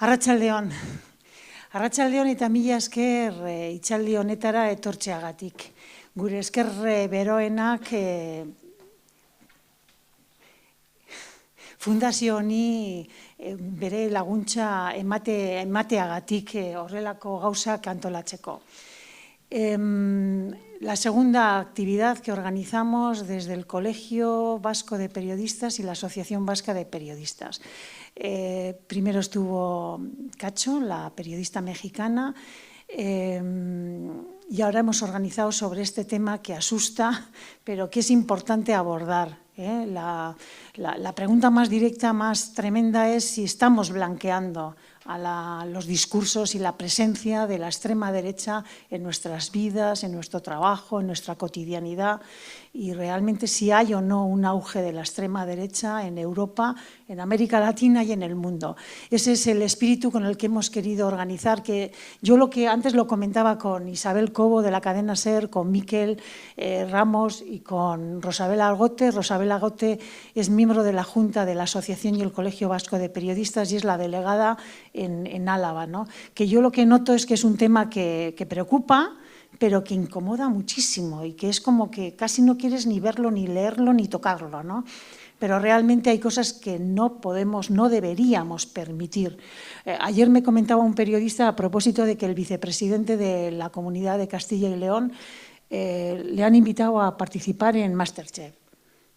Arratsaldeon. Arratsaldeon eta mila esker hitzaldi honetara etortzeagatik. Gure esker beroenak fundazio honi bere laguntza emateagatik horrelako gauzak antolatzeko. La segunda actividad que organizamos desde el Colegio Vasco de Periodistas y la Asociación Vasca de Periodistas. Primero estuvo Cacho, la periodista mexicana, y ahora hemos organizado sobre este tema que asusta, pero que es importante abordar. La pregunta más directa, más tremenda es si estamos blanqueando a los discursos y la presencia de la extrema derecha en nuestras vidas, en nuestro trabajo, en nuestra cotidianidad, y realmente si hay o no un auge de la extrema derecha en Europa, en América Latina y en el mundo. Ese es el espíritu con el que hemos querido organizar, que yo antes lo comentaba con Isabel Cobo de la cadena SER, con Miquel Ramos y con Rosabel Agote. Rosabel Agote es miembro de la Junta de la Asociación y el Colegio Vasco de Periodistas y es la delegada en Álava, ¿no? Que yo lo que noto es que es un tema que preocupa, pero que incomoda muchísimo y que es como que casi no quieres ni verlo, ni leerlo, ni tocarlo, ¿no? Pero realmente hay cosas que no deberíamos permitir. Ayer me comentaba un periodista a propósito de que el vicepresidente de la Comunidad de Castilla y León le han invitado a participar en MasterChef.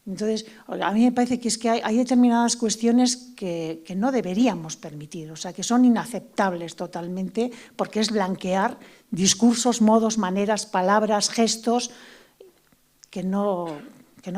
Entonces, a mí me parece que hay determinadas cuestiones que no deberíamos permitir, o sea, que son inaceptables totalmente, porque es blanquear discursos, modos, maneras, palabras, gestos que no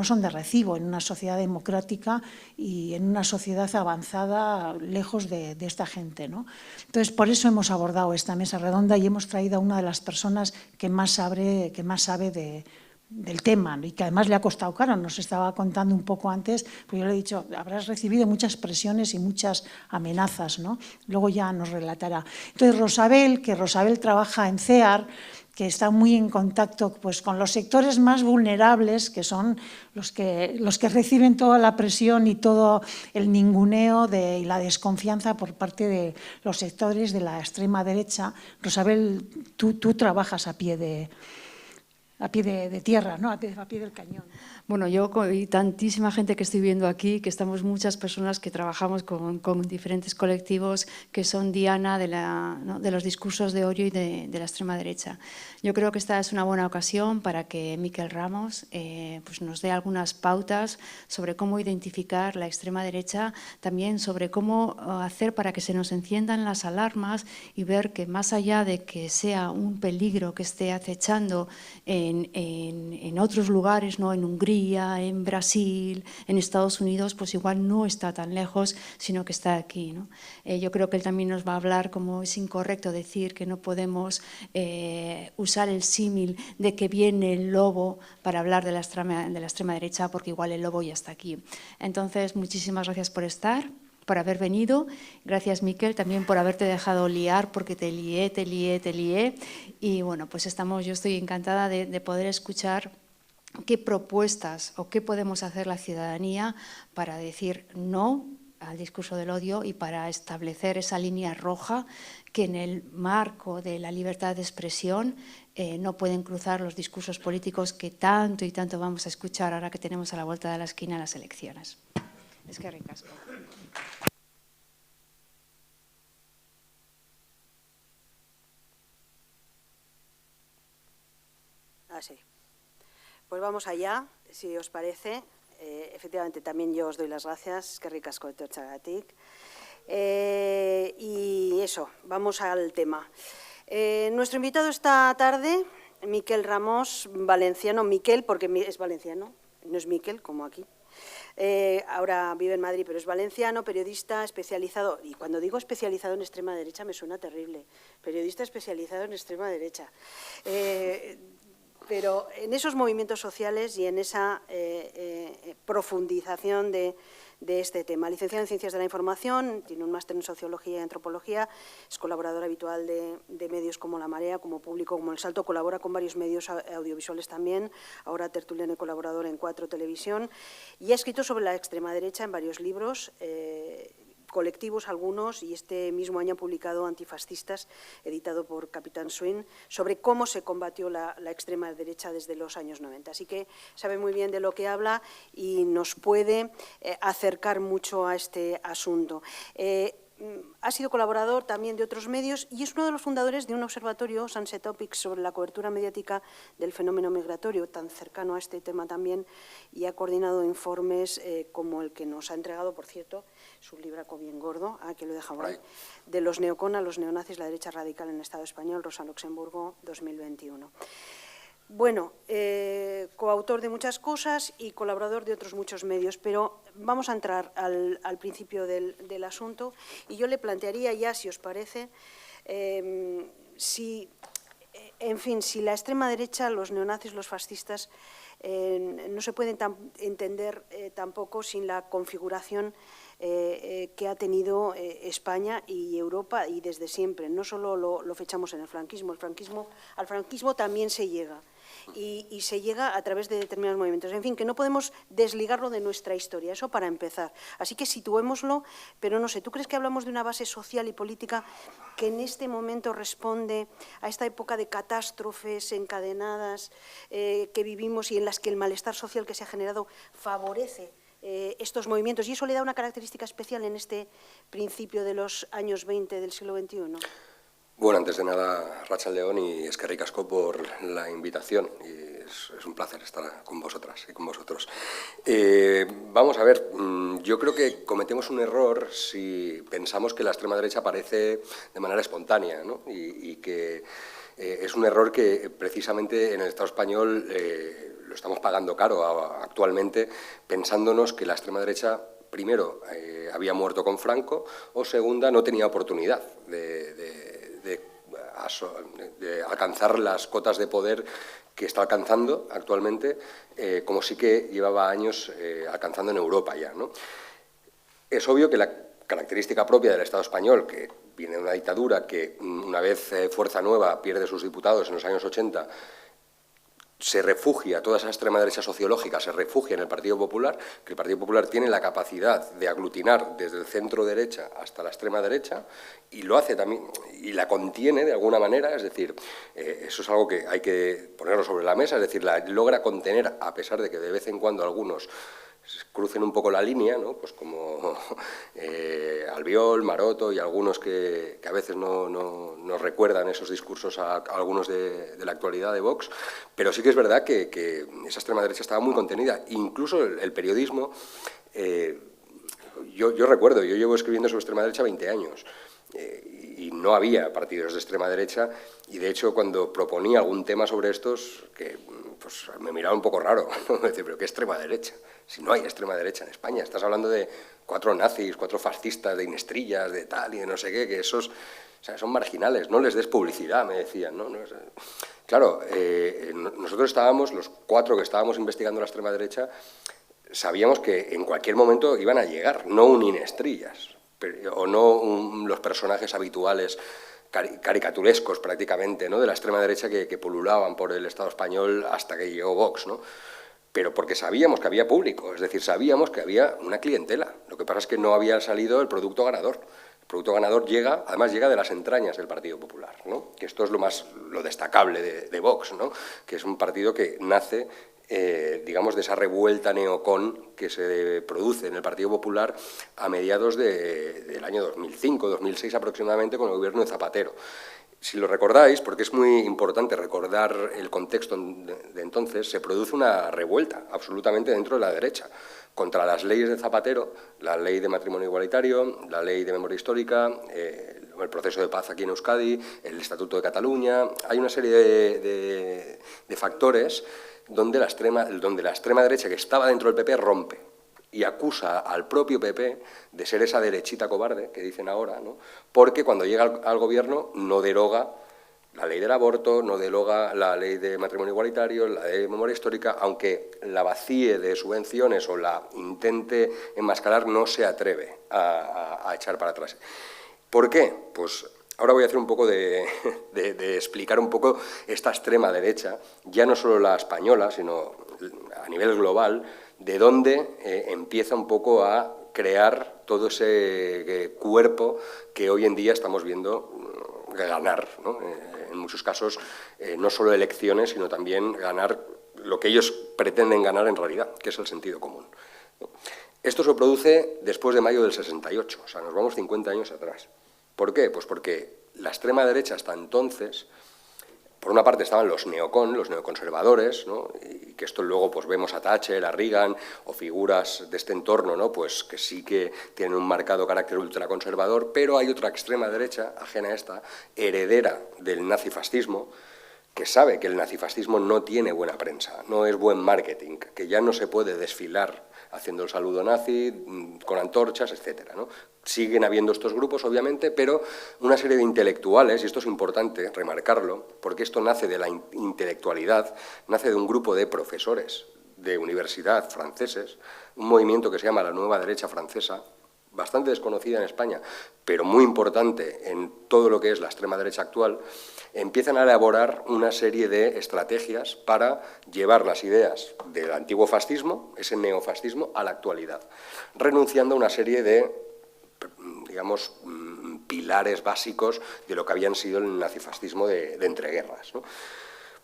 son de recibo en una sociedad democrática y en una sociedad avanzada lejos de esta gente, ¿no? Entonces, por eso hemos abordado esta mesa redonda y hemos traído a una de las personas que más sabe del tema, y que además le ha costado caro. Nos estaba contando un poco antes, pues yo le he dicho, habrás recibido muchas presiones y muchas amenazas, ¿no? Luego ya nos relatará. Entonces, Rosabel trabaja en CEAR, que está muy en contacto pues, con los sectores más vulnerables, que son los que reciben toda la presión y todo el ninguneo y la desconfianza por parte de los sectores de la extrema derecha. Rosabel, tú trabajas a pie de tierra, ¿no? A pie del cañón. Bueno, yo y tantísima gente que estoy viendo aquí, que estamos muchas personas que trabajamos con diferentes colectivos que son diana de los discursos de odio y de la extrema derecha. Yo creo que esta es una buena ocasión para que Miquel Ramos pues nos dé algunas pautas sobre cómo identificar la extrema derecha, también sobre cómo hacer para que se nos enciendan las alarmas y ver que más allá de que sea un peligro que esté acechando en otros lugares, ¿no? En Hungría, en Brasil, en Estados Unidos, pues igual no está tan lejos, sino que está aquí, ¿no? Yo creo que él también nos va a hablar cómo es incorrecto decir que no podemos usar el símil de que viene el lobo para hablar de la extrema derecha, porque igual el lobo ya está aquí. Entonces, muchísimas gracias por estar, por haber venido. Gracias, Miquel, también por haberte dejado liar, porque te lié. Y bueno, pues yo estoy encantada de poder escuchar qué propuestas o qué podemos hacer la ciudadanía para decir no al discurso del odio y para establecer esa línea roja que en el marco de la libertad de expresión no pueden cruzar los discursos políticos que tanto y tanto vamos a escuchar ahora que tenemos a la vuelta de la esquina las elecciones. Es que ricasco. Así. Pues vamos allá, si os parece. Efectivamente, también yo os doy las gracias, que ricasco etortxagatik. Y eso, vamos al tema. Nuestro invitado esta tarde, Miquel Ramos, valenciano. Miquel, porque es valenciano, no es Miquel, como aquí. Ahora vive en Madrid, pero es valenciano, periodista especializado. Y cuando digo especializado en extrema derecha me suena terrible. Periodista especializado en extrema derecha. Pero en esos movimientos sociales y en esa profundización de este tema. Licenciado en Ciencias de la Información, tiene un máster en Sociología y Antropología, es colaborador habitual de medios como La Marea, como Público, como El Salto, colabora con varios medios audiovisuales también, ahora tertuliano y colaborador en 4 Televisión, y ha escrito sobre la extrema derecha en varios libros, colectivos, algunos, y este mismo año han publicado Antifascistas, editado por Capitán Swing, sobre cómo se combatió la extrema derecha desde los años 90. Así que sabe muy bien de lo que habla y nos puede acercar mucho a este asunto. Ha sido colaborador también de otros medios y es uno de los fundadores de un observatorio, Sunset Topics, sobre la cobertura mediática del fenómeno migratorio, tan cercano a este tema también, y ha coordinado informes como el que nos ha entregado, por cierto, su libraco bien gordo, que lo he dejado ahí, de los neoconas, los neonazis, la derecha radical en el Estado español, Rosa Luxemburgo, 2021. Bueno, coautor de muchas cosas y colaborador de otros muchos medios, pero vamos a entrar al principio del asunto y yo le plantearía ya, si os parece, si la extrema derecha, los neonazis, los fascistas, no se pueden entender tampoco sin la configuración que ha tenido España y Europa y desde siempre. No solo lo fechamos en el franquismo, al franquismo también se llega. Y se llega a través de determinados movimientos. En fin, que no podemos desligarlo de nuestra historia, eso para empezar. Así que situémoslo, pero no sé, ¿tú crees que hablamos de una base social y política que en este momento responde a esta época de catástrofes encadenadas que vivimos y en las que el malestar social que se ha generado favorece estos movimientos? Y eso le da una característica especial en este principio de los años 20 del siglo XXI. Bueno, antes de nada, Arratsaldeon y eskerrik asko por la invitación. Y es un placer estar con vosotras y con vosotros. Vamos a ver, yo creo que cometemos un error si pensamos que la extrema derecha aparece de manera espontánea, ¿no? Y que es un error que precisamente en el Estado español lo estamos pagando caro actualmente, pensándonos que la extrema derecha, primero, había muerto con Franco, o segunda, no tenía oportunidad de alcanzar las cotas de poder que está alcanzando actualmente, como sí que llevaba años alcanzando en Europa ya, ¿no? Es obvio que la característica propia del Estado español, que viene de una dictadura que, una vez Fuerza Nueva pierde sus diputados en los años 80, se refugia, toda esa extrema derecha sociológica se refugia en el Partido Popular, que el Partido Popular tiene la capacidad de aglutinar desde el centro derecha hasta la extrema derecha y lo hace también, y la contiene de alguna manera, es decir, eso es algo que hay que ponerlo sobre la mesa, es decir, la logra contener a pesar de que de vez en cuando algunos crucen un poco la línea, ¿no? Pues como Albiol, Maroto y algunos que a veces nos recuerdan esos discursos a algunos de la actualidad de Vox, pero sí que es verdad que esa extrema derecha estaba muy contenida. Incluso el periodismo, yo recuerdo, yo llevo escribiendo sobre extrema derecha 20 años, y no había partidos de extrema derecha, y de hecho cuando proponía algún tema sobre estos, que pues me miraba un poco raro, ¿no? Me decía, pero ¿qué extrema derecha? Si no hay extrema derecha en España, estás hablando de 4 nazis, 4 fascistas, de Inestrillas, de tal y de no sé qué, que esos, o sea, son marginales, no les des publicidad, me decían, ¿no? Claro, nosotros estábamos, los 4 que estábamos investigando la extrema derecha, sabíamos que en cualquier momento iban a llegar, no un Inestrillas, o no los personajes habituales caricaturescos prácticamente, ¿no?, de la extrema derecha que pululaban por el Estado español hasta que llegó Vox, ¿no? Pero porque sabíamos que había público, es decir, sabíamos que había una clientela. Lo que pasa es que no había salido el producto ganador. El producto ganador llega, además llega de las entrañas del Partido Popular, ¿no? Que esto es lo destacable de Vox, ¿no? Que es un partido que nace, digamos, de esa revuelta neocon que se produce en el Partido Popular a mediados del año 2005, 2006 aproximadamente, con el gobierno de Zapatero. Si lo recordáis, porque es muy importante recordar el contexto de entonces, se produce una revuelta absolutamente dentro de la derecha contra las leyes de Zapatero, la ley de matrimonio igualitario, la ley de memoria histórica, el proceso de paz aquí en Euskadi, el Estatuto de Cataluña. Hay una serie de factores donde la extrema derecha que estaba dentro del PP rompe y acusa al propio PP de ser esa derechita cobarde que dicen ahora, ¿no? Porque cuando llega al gobierno no deroga la ley del aborto, no deroga la ley de matrimonio igualitario, la ley de memoria histórica, aunque la vacíe de subvenciones o la intente enmascarar, no se atreve a echar para atrás. ¿Por qué? Pues ahora voy a hacer un poco de explicar un poco esta extrema derecha, ya no solo la española, sino a nivel global, de dónde empieza un poco a crear todo ese cuerpo que hoy en día estamos viendo ganar, ¿no? En muchos casos, no solo elecciones, sino también ganar lo que ellos pretenden ganar en realidad, que es el sentido común, ¿no? Esto se produce después de mayo del 68, o sea, nos vamos 50 años atrás. ¿Por qué? Pues porque la extrema derecha hasta entonces, por una parte estaban los neoconservadores, ¿no? Y que esto luego pues vemos a Thatcher, a Reagan o figuras de este entorno, ¿no? Pues que sí que tienen un marcado carácter ultraconservador, pero hay otra extrema derecha, ajena a esta, heredera del nazifascismo, que sabe que el nazifascismo no tiene buena prensa, no es buen marketing, que ya no se puede desfilar haciendo el saludo nazi, con antorchas, etcétera, ¿no? Siguen habiendo estos grupos, obviamente, pero una serie de intelectuales, y esto es importante remarcarlo, porque esto nace de la intelectualidad, nace de un grupo de profesores de universidad franceses, un movimiento que se llama la Nueva Derecha Francesa, bastante desconocida en España, pero muy importante en todo lo que es la extrema derecha actual, empiezan a elaborar una serie de estrategias para llevar las ideas del antiguo fascismo, ese neofascismo, a la actualidad, renunciando a una serie de, digamos, pilares básicos de lo que habían sido el nazifascismo de entreguerras, ¿no?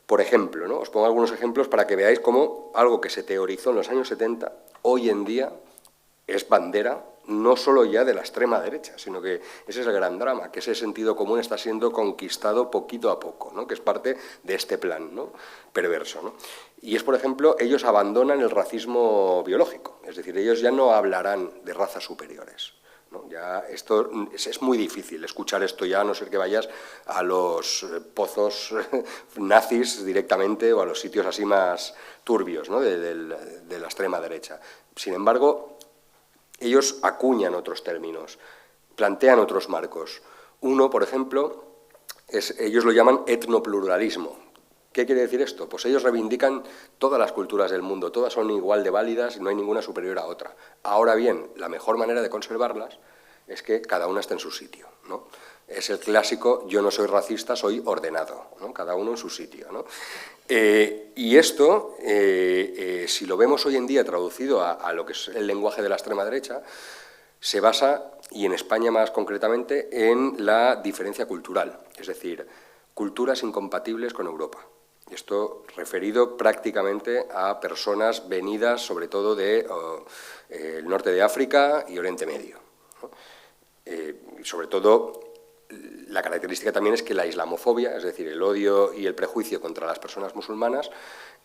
Por ejemplo, ¿no? Os pongo algunos ejemplos para que veáis cómo algo que se teorizó en los años 70, hoy en día es bandera no solo ya de la extrema derecha, sino que ese es el gran drama, que ese sentido común está siendo conquistado poquito a poco, ¿no? Que es parte de este plan, ¿no? Perverso, ¿no? Y es, por ejemplo, ellos abandonan el racismo biológico, es decir, ellos ya no hablarán de razas superiores, ¿no? Ya esto es muy difícil escuchar esto ya, a no ser que vayas a los pozos nazis directamente o a los sitios así más turbios, ¿no? de la extrema derecha. Sin embargo, ellos acuñan otros términos, plantean otros marcos. Uno, por ejemplo, ellos lo llaman etnopluralismo. ¿Qué quiere decir esto? Pues ellos reivindican todas las culturas del mundo, todas son igual de válidas y no hay ninguna superior a otra. Ahora bien, la mejor manera de conservarlas es que cada una esté en su sitio, ¿no? Es el clásico, yo no soy racista, soy ordenado, ¿no? Cada uno en su sitio, ¿no? Y esto, si lo vemos hoy en día traducido a lo que es el lenguaje de la extrema derecha, se basa, y en España más concretamente, en la diferencia cultural, es decir, culturas incompatibles con Europa. Esto referido prácticamente a personas venidas sobre todo del norte de África y Oriente Medio, ¿no? Y sobre todo, la característica también es que la islamofobia, es decir, el odio y el prejuicio contra las personas musulmanas,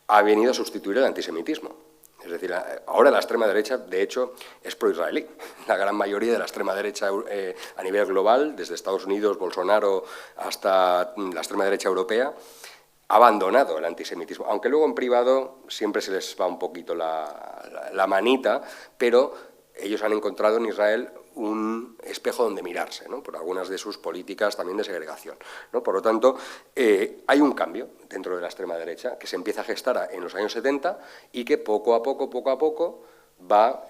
ha venido a sustituir el antisemitismo. Es decir, ahora la extrema derecha, de hecho, es pro-israelí. La gran mayoría de la extrema derecha a nivel global, desde Estados Unidos, Bolsonaro, hasta la extrema derecha europea, ha abandonado el antisemitismo. Aunque luego en privado siempre se les va un poquito la manita, pero ellos han encontrado en Israel un espejo donde mirarse, ¿no? Por algunas de sus políticas también de segregación, ¿no? Por lo tanto, hay un cambio dentro de la extrema derecha que se empieza a gestar en los años 70 y que poco a poco va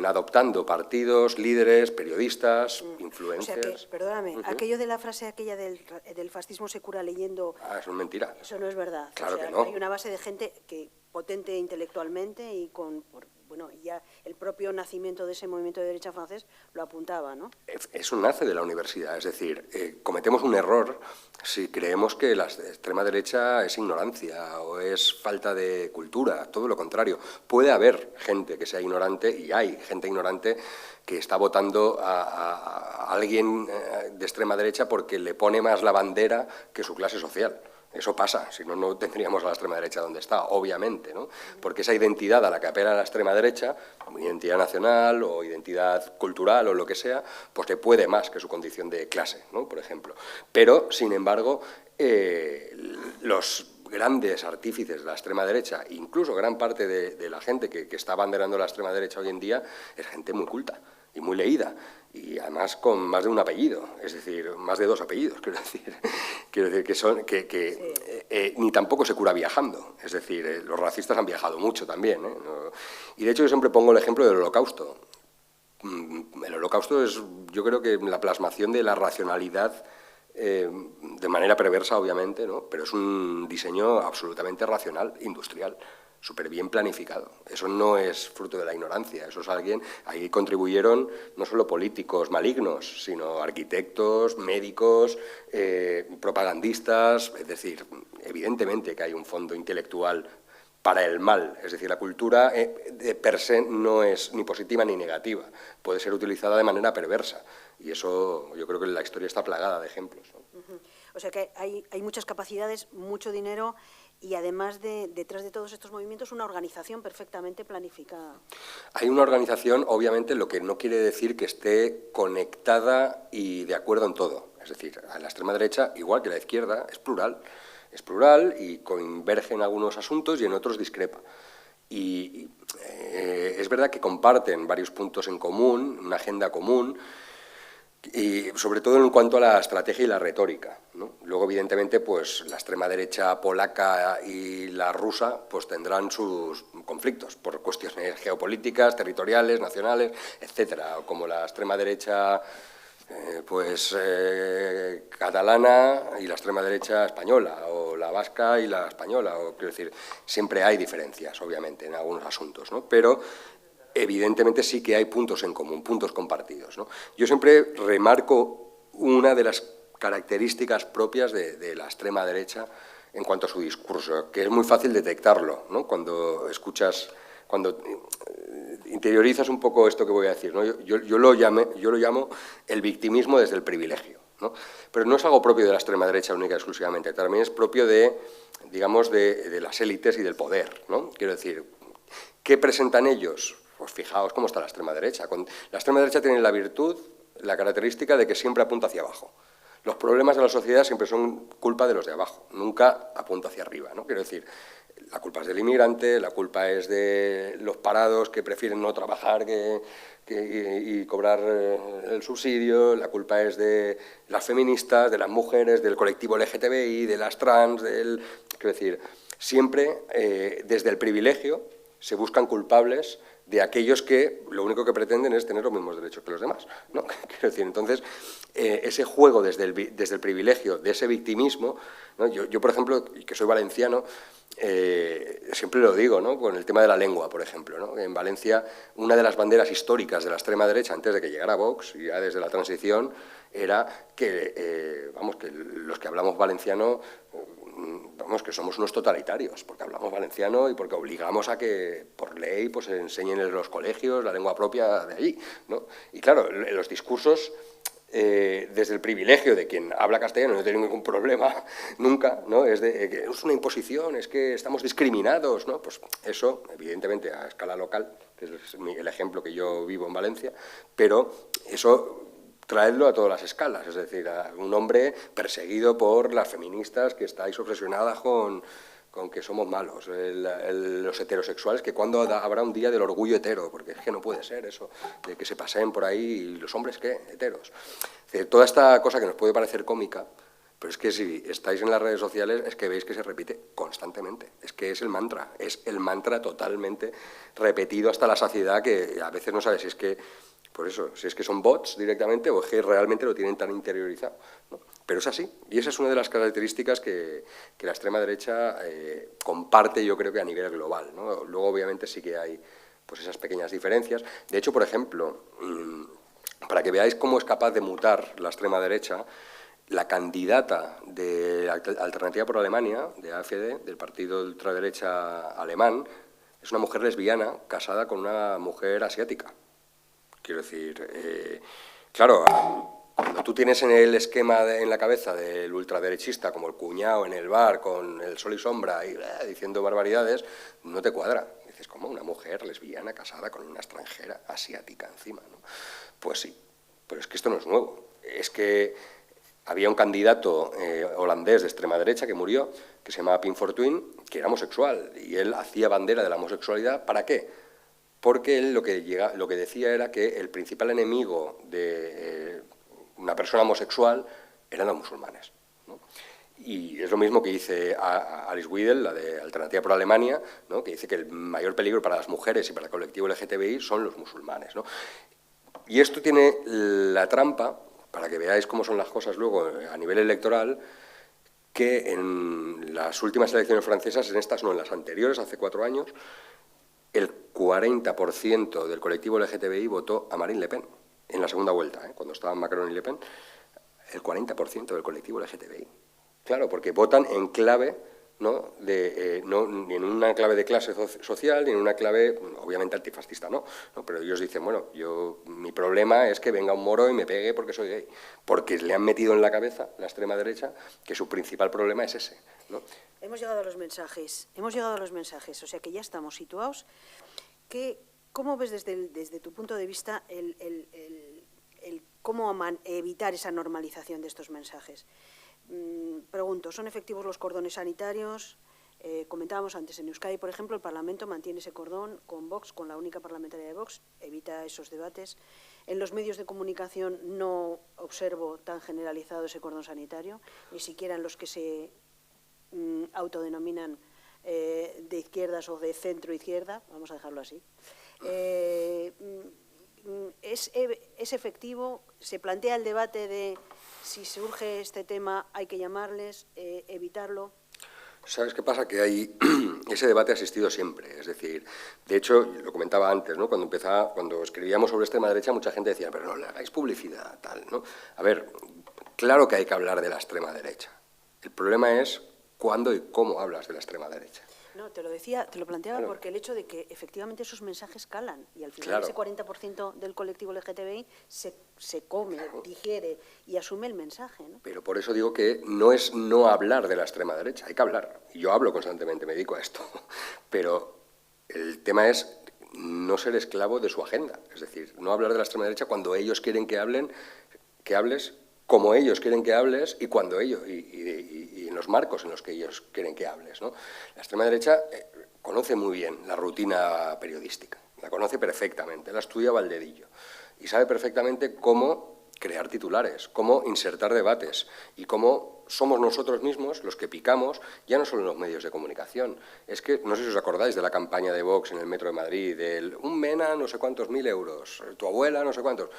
adoptando partidos, líderes, periodistas, influencers. O sea que, perdóname, aquello de la frase aquella del fascismo se cura leyendo... Ah, eso es mentira. Eso no es verdad. Claro, o sea, que no. Hay una base de gente que potente intelectualmente y con... Bueno, ya el propio nacimiento de ese movimiento de derecha francés lo apuntaba, ¿no? Eso nace de la universidad, es decir, cometemos un error si creemos que la extrema derecha es ignorancia o es falta de cultura, todo lo contrario. Puede haber gente que sea ignorante y hay gente ignorante que está votando a alguien de extrema derecha porque le pone más la bandera que su clase social. Eso pasa, si no, no tendríamos a la extrema derecha donde está, obviamente, ¿no? Porque esa identidad a la que apela la extrema derecha, como identidad nacional o identidad cultural o lo que sea, pues le puede más que su condición de clase, ¿no? Por ejemplo. Pero, sin embargo, los grandes artífices de la extrema derecha, incluso gran parte de la gente que está abanderando la extrema derecha hoy en día, es gente muy culta y muy leída, y además con más de un apellido, es decir, más de 2 apellidos, quiero decir que son ni tampoco se cura viajando, es decir, los racistas han viajado mucho también, ¿eh? Y de hecho yo siempre pongo el ejemplo del Holocausto. El Holocausto es, yo creo que la plasmación de la racionalidad de manera perversa, obviamente, ¿no? Pero es un diseño absolutamente racional, industrial. súper bien planificado. Eso no es fruto de la ignorancia, eso es alguien, ahí contribuyeron no solo políticos malignos, sino arquitectos, médicos, propagandistas, es decir, evidentemente que hay un fondo intelectual para el mal, es decir, la cultura de per se no es ni positiva ni negativa, puede ser utilizada de manera perversa, y eso yo creo que la historia está plagada de ejemplos, ¿no? O sea que hay muchas capacidades, mucho dinero y además detrás de todos estos movimientos una organización perfectamente planificada. Hay una organización, obviamente, lo que no quiere decir que esté conectada y de acuerdo en todo. Es decir, a la extrema derecha, igual que la izquierda, es plural y converge en algunos asuntos y en otros discrepa. Y es verdad que comparten varios puntos en común, una agenda común, y sobre todo en cuanto a la estrategia y la retórica, ¿no? Luego, evidentemente, pues la extrema derecha polaca y la rusa pues tendrán sus conflictos por cuestiones geopolíticas, territoriales, nacionales, etcétera, como la extrema derecha catalana y la extrema derecha española, o la vasca y la española, o quiero decir, siempre hay diferencias, obviamente, en algunos asuntos, ¿no? Pero evidentemente sí que hay puntos en común, puntos compartidos, ¿no? Yo siempre remarco una de las características propias de la extrema derecha en cuanto a su discurso, que es muy fácil detectarlo, ¿no? Cuando escuchas, cuando interiorizas un poco esto que voy a decir, ¿no? Yo lo llamo el victimismo desde el privilegio, ¿no? Pero no es algo propio de la extrema derecha única y exclusivamente, también es propio de, digamos, de las élites y del poder, ¿no? Quiero decir, ¿qué presentan ellos? Pues fijaos cómo está la extrema derecha. La extrema derecha tiene la virtud, la característica de que siempre apunta hacia abajo. Los problemas de la sociedad siempre son culpa de los de abajo, nunca apunta hacia arriba, ¿no? Quiero decir, la culpa es del inmigrante, la culpa es de los parados que prefieren no trabajar y cobrar el subsidio, la culpa es de las feministas, de las mujeres, del colectivo LGTBI, de las trans, quiero decir, siempre desde el privilegio se buscan culpables de aquellos que lo único que pretenden es tener los mismos derechos que los demás, ¿no? Quiero decir, entonces, ese juego desde el privilegio, de ese victimismo, ¿no? Yo, por ejemplo, que soy valenciano, siempre lo digo, ¿no? Con el tema de la lengua, por ejemplo, ¿no? En Valencia, una de las banderas históricas de la extrema derecha, antes de que llegara Vox, y ya desde la transición, era que, que los que hablamos valenciano, que somos unos totalitarios, porque hablamos valenciano y porque obligamos a que, por ley, pues se enseñen en los colegios la lengua propia de allí, ¿no? Y claro, los discursos, desde el privilegio de quien habla castellano, no tiene ningún problema nunca, ¿no? Es que es una imposición, es que estamos discriminados, ¿no? Pues eso, evidentemente, a escala local, que es el ejemplo que yo vivo en Valencia, pero eso traedlo a todas las escalas, es decir, a un hombre perseguido por las feministas que estáis obsesionadas con que somos malos, los heterosexuales, que cuando habrá un día del orgullo hetero, porque es que no puede ser eso, de que se paseen por ahí, y los hombres, ¿qué? Heteros. Es decir, toda esta cosa que nos puede parecer cómica, pero es que si estáis en las redes sociales es que veis que se repite constantemente, es que es el mantra totalmente repetido hasta la saciedad, que a veces no sabes si es que, por eso, si es que son bots directamente o es que realmente lo tienen tan interiorizado, ¿no? Pero es así, y esa es una de las características que la extrema derecha comparte, yo creo que a nivel global, ¿no? Luego, obviamente, sí que hay pues esas pequeñas diferencias. De hecho, por ejemplo, para que veáis cómo es capaz de mutar la extrema derecha, la candidata de Alternativa por Alemania, de AfD, del partido de ultraderecha alemán, es una mujer lesbiana casada con una mujer asiática. Quiero decir, claro, cuando tú tienes en el esquema en la cabeza del ultraderechista como el cuñado en el bar con el sol y sombra y diciendo barbaridades, no te cuadra. Dices, ¿cómo? Una mujer lesbiana casada con una extranjera asiática encima, ¿no? Pues sí, pero es que esto no es nuevo. Es que había un candidato holandés de extrema derecha que murió, que se llamaba Pim Fortuyn, que era homosexual, y él hacía bandera de la homosexualidad. ¿Para qué? Porque él lo que decía era que el principal enemigo de una persona homosexual eran los musulmanes, ¿no? Y es lo mismo que dice Alice Weidel, la de Alternativa por Alemania, ¿no? Que dice que el mayor peligro para las mujeres y para el colectivo LGTBI son los musulmanes, ¿no? Y esto tiene la trampa, para que veáis cómo son las cosas luego a nivel electoral, que en las últimas elecciones francesas, en estas no, en las anteriores, hace 4 años, el 40% del colectivo LGTBI votó a Marine Le Pen en la segunda vuelta, cuando estaban Macron y Le Pen, el 40% del colectivo LGTBI. Claro, porque votan en clave, ¿no? Ni en una clave de clase social, ni en una clave, obviamente, antifascista, ¿no? Pero ellos dicen, bueno, mi problema es que venga un moro y me pegue porque soy gay. Porque le han metido en la cabeza, la extrema derecha, que su principal problema es ese, ¿no? Hemos llegado a los mensajes, o sea que ya estamos situados. ¿Cómo ves desde tu punto de vista el cómo evitar esa normalización de estos mensajes? Pregunto, ¿son efectivos los cordones sanitarios? Comentábamos antes, en Euskadi, por ejemplo, el Parlamento mantiene ese cordón con Vox, con la única parlamentaria de Vox, evita esos debates. En los medios de comunicación no observo tan generalizado ese cordón sanitario, ni siquiera en los que se autodenominan de izquierdas o de centro-izquierda, vamos a dejarlo así. ¿Es efectivo? ¿Se plantea el debate de si surge este tema hay que llamarles, evitarlo? ¿Sabes qué pasa? Que ese debate ha existido siempre. Es decir, de hecho, lo comentaba antes, ¿no? Cuando escribíamos sobre extrema derecha, mucha gente decía, pero no le hagáis publicidad, tal, ¿no? A ver, claro que hay que hablar de la extrema derecha. El problema es cuándo y cómo hablas de la extrema derecha. No, te lo planteaba claro, porque el hecho de que efectivamente esos mensajes calan y al final ese 40% del colectivo LGTBI se come, digiere y asume el mensaje, ¿no? Pero por eso digo que no es no hablar de la extrema derecha, hay que hablar. Yo hablo constantemente, me dedico a esto, pero el tema es no ser esclavo de su agenda, es decir, no hablar de la extrema derecha cuando ellos quieren que hables como ellos quieren que hables y cuando ellos y en los marcos en los que ellos quieren que hables, ¿no? La extrema derecha conoce muy bien la rutina periodística, la conoce perfectamente, la estudia al dedillo y sabe perfectamente cómo crear titulares, cómo insertar debates y cómo somos nosotros mismos los que picamos, ya no solo en los medios de comunicación. Es que, no sé si os acordáis de la campaña de Vox en el Metro de Madrid, del un MENA no sé cuántos mil euros, tu abuela no sé cuántos.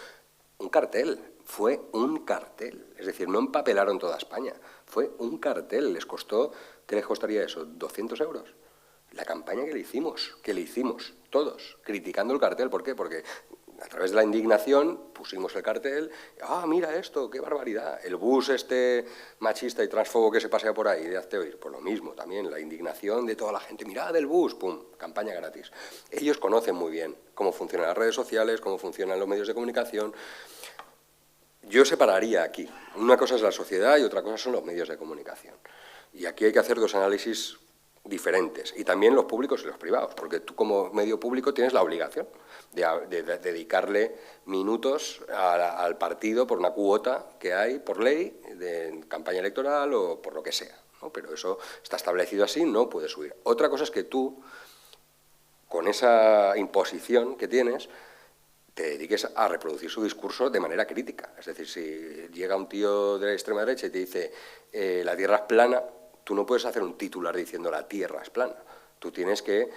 Un cartel, fue un cartel, es decir, no empapelaron toda España, fue un cartel, les costó, ¿qué les costaría eso? ¿200 euros? La campaña que le hicimos todos, criticando el cartel, ¿por qué? Porque a través de la indignación pusimos el cartel, mira esto, qué barbaridad, el bus este machista y transfobo que se pasea por ahí, de hazte oír, pues lo mismo también, la indignación de toda la gente, mirad el bus, pum, campaña gratis. Ellos conocen muy bien cómo funcionan las redes sociales, cómo funcionan los medios de comunicación. Yo separaría aquí, una cosa es la sociedad y otra cosa son los medios de comunicación. Y aquí hay que hacer dos análisis diferentes, y también los públicos y los privados, porque tú como medio público tienes la obligación de dedicarle minutos al partido por una cuota que hay por ley de campaña electoral o por lo que sea, ¿no? Pero eso está establecido así, no puedes subir. Otra cosa es que tú, con esa imposición que tienes, te dediques a reproducir su discurso de manera crítica. Es decir, si llega un tío de la extrema derecha y te dice la Tierra es plana, tú no puedes hacer un titular diciendo la Tierra es plana. Tú tienes que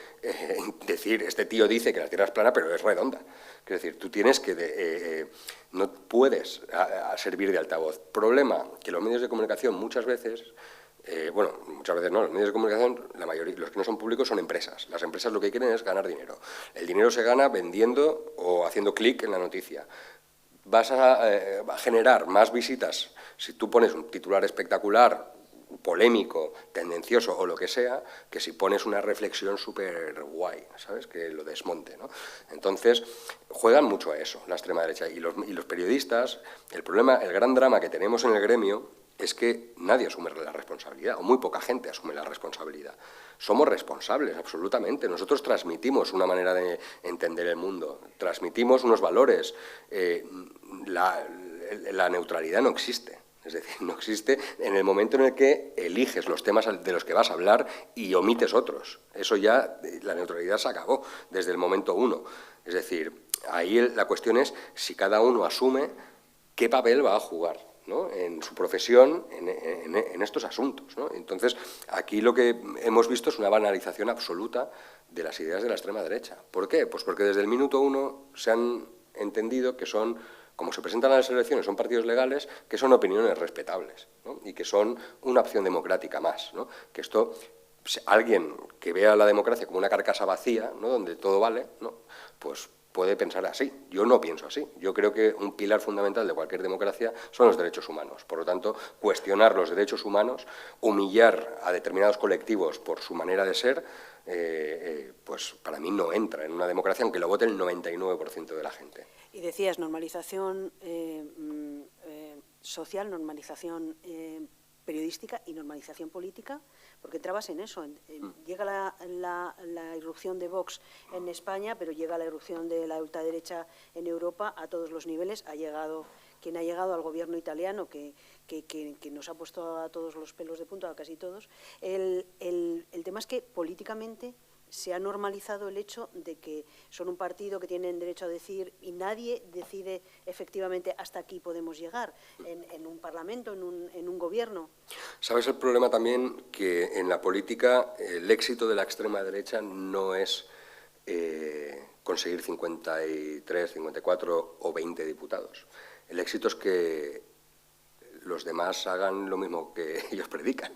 decir, este tío dice que la Tierra es plana, pero es redonda. Es decir, tú tienes que... no puedes servir de altavoz. Problema, que los medios de comunicación muchas veces... muchas veces no, los medios de comunicación, la mayoría, los que no son públicos son empresas. Las empresas lo que quieren es ganar dinero. El dinero se gana vendiendo o haciendo clic en la noticia. Vas a generar más visitas si tú pones un titular espectacular, polémico, tendencioso o lo que sea, que si pones una reflexión súper guay, ¿sabes? Que lo desmonte, ¿no? Entonces, juegan mucho a eso, la extrema derecha. Y los periodistas, el gran drama que tenemos en el gremio es que nadie asume la responsabilidad, o muy poca gente asume la responsabilidad. Somos responsables, absolutamente. Nosotros transmitimos una manera de entender el mundo, transmitimos unos valores. La neutralidad no existe. Es decir, no existe en el momento en el que eliges los temas de los que vas a hablar y omites otros. Eso ya, la neutralidad se acabó desde el momento uno. Es decir, ahí la cuestión es si cada uno asume qué papel va a jugar, ¿no? En su profesión, en estos asuntos, ¿no? Entonces, aquí lo que hemos visto es una banalización absoluta de las ideas de la extrema derecha. ¿Por qué? Pues porque desde el minuto uno se han entendido que son como se presentan a las elecciones, son partidos legales, que son opiniones respetables, ¿no? Y que son una opción democrática más, ¿no? Que esto, alguien que vea la democracia como una carcasa vacía, ¿no? Donde todo vale, ¿no? Pues puede pensar así. Yo no pienso así. Yo creo que un pilar fundamental de cualquier democracia son los derechos humanos. Por lo tanto, cuestionar los derechos humanos, humillar a determinados colectivos por su manera de ser, pues para mí no entra en una democracia, aunque lo vote el 99% de la gente. Y decías normalización social, normalización periodística y normalización política, porque entrabas en eso. Llega la irrupción de Vox en España, pero llega la irrupción de la ultraderecha en Europa a todos los niveles. Quien ha llegado al gobierno italiano, que nos ha puesto a todos los pelos de punta, a casi todos. El tema es que políticamente se ha normalizado el hecho de que son un partido que tienen derecho a decir y nadie decide efectivamente hasta aquí podemos llegar en un parlamento, en un gobierno. ¿Sabes el problema también? Que en la política el éxito de la extrema derecha no es conseguir 53, 54 o 20 diputados. El éxito es que los demás hagan lo mismo que ellos predican.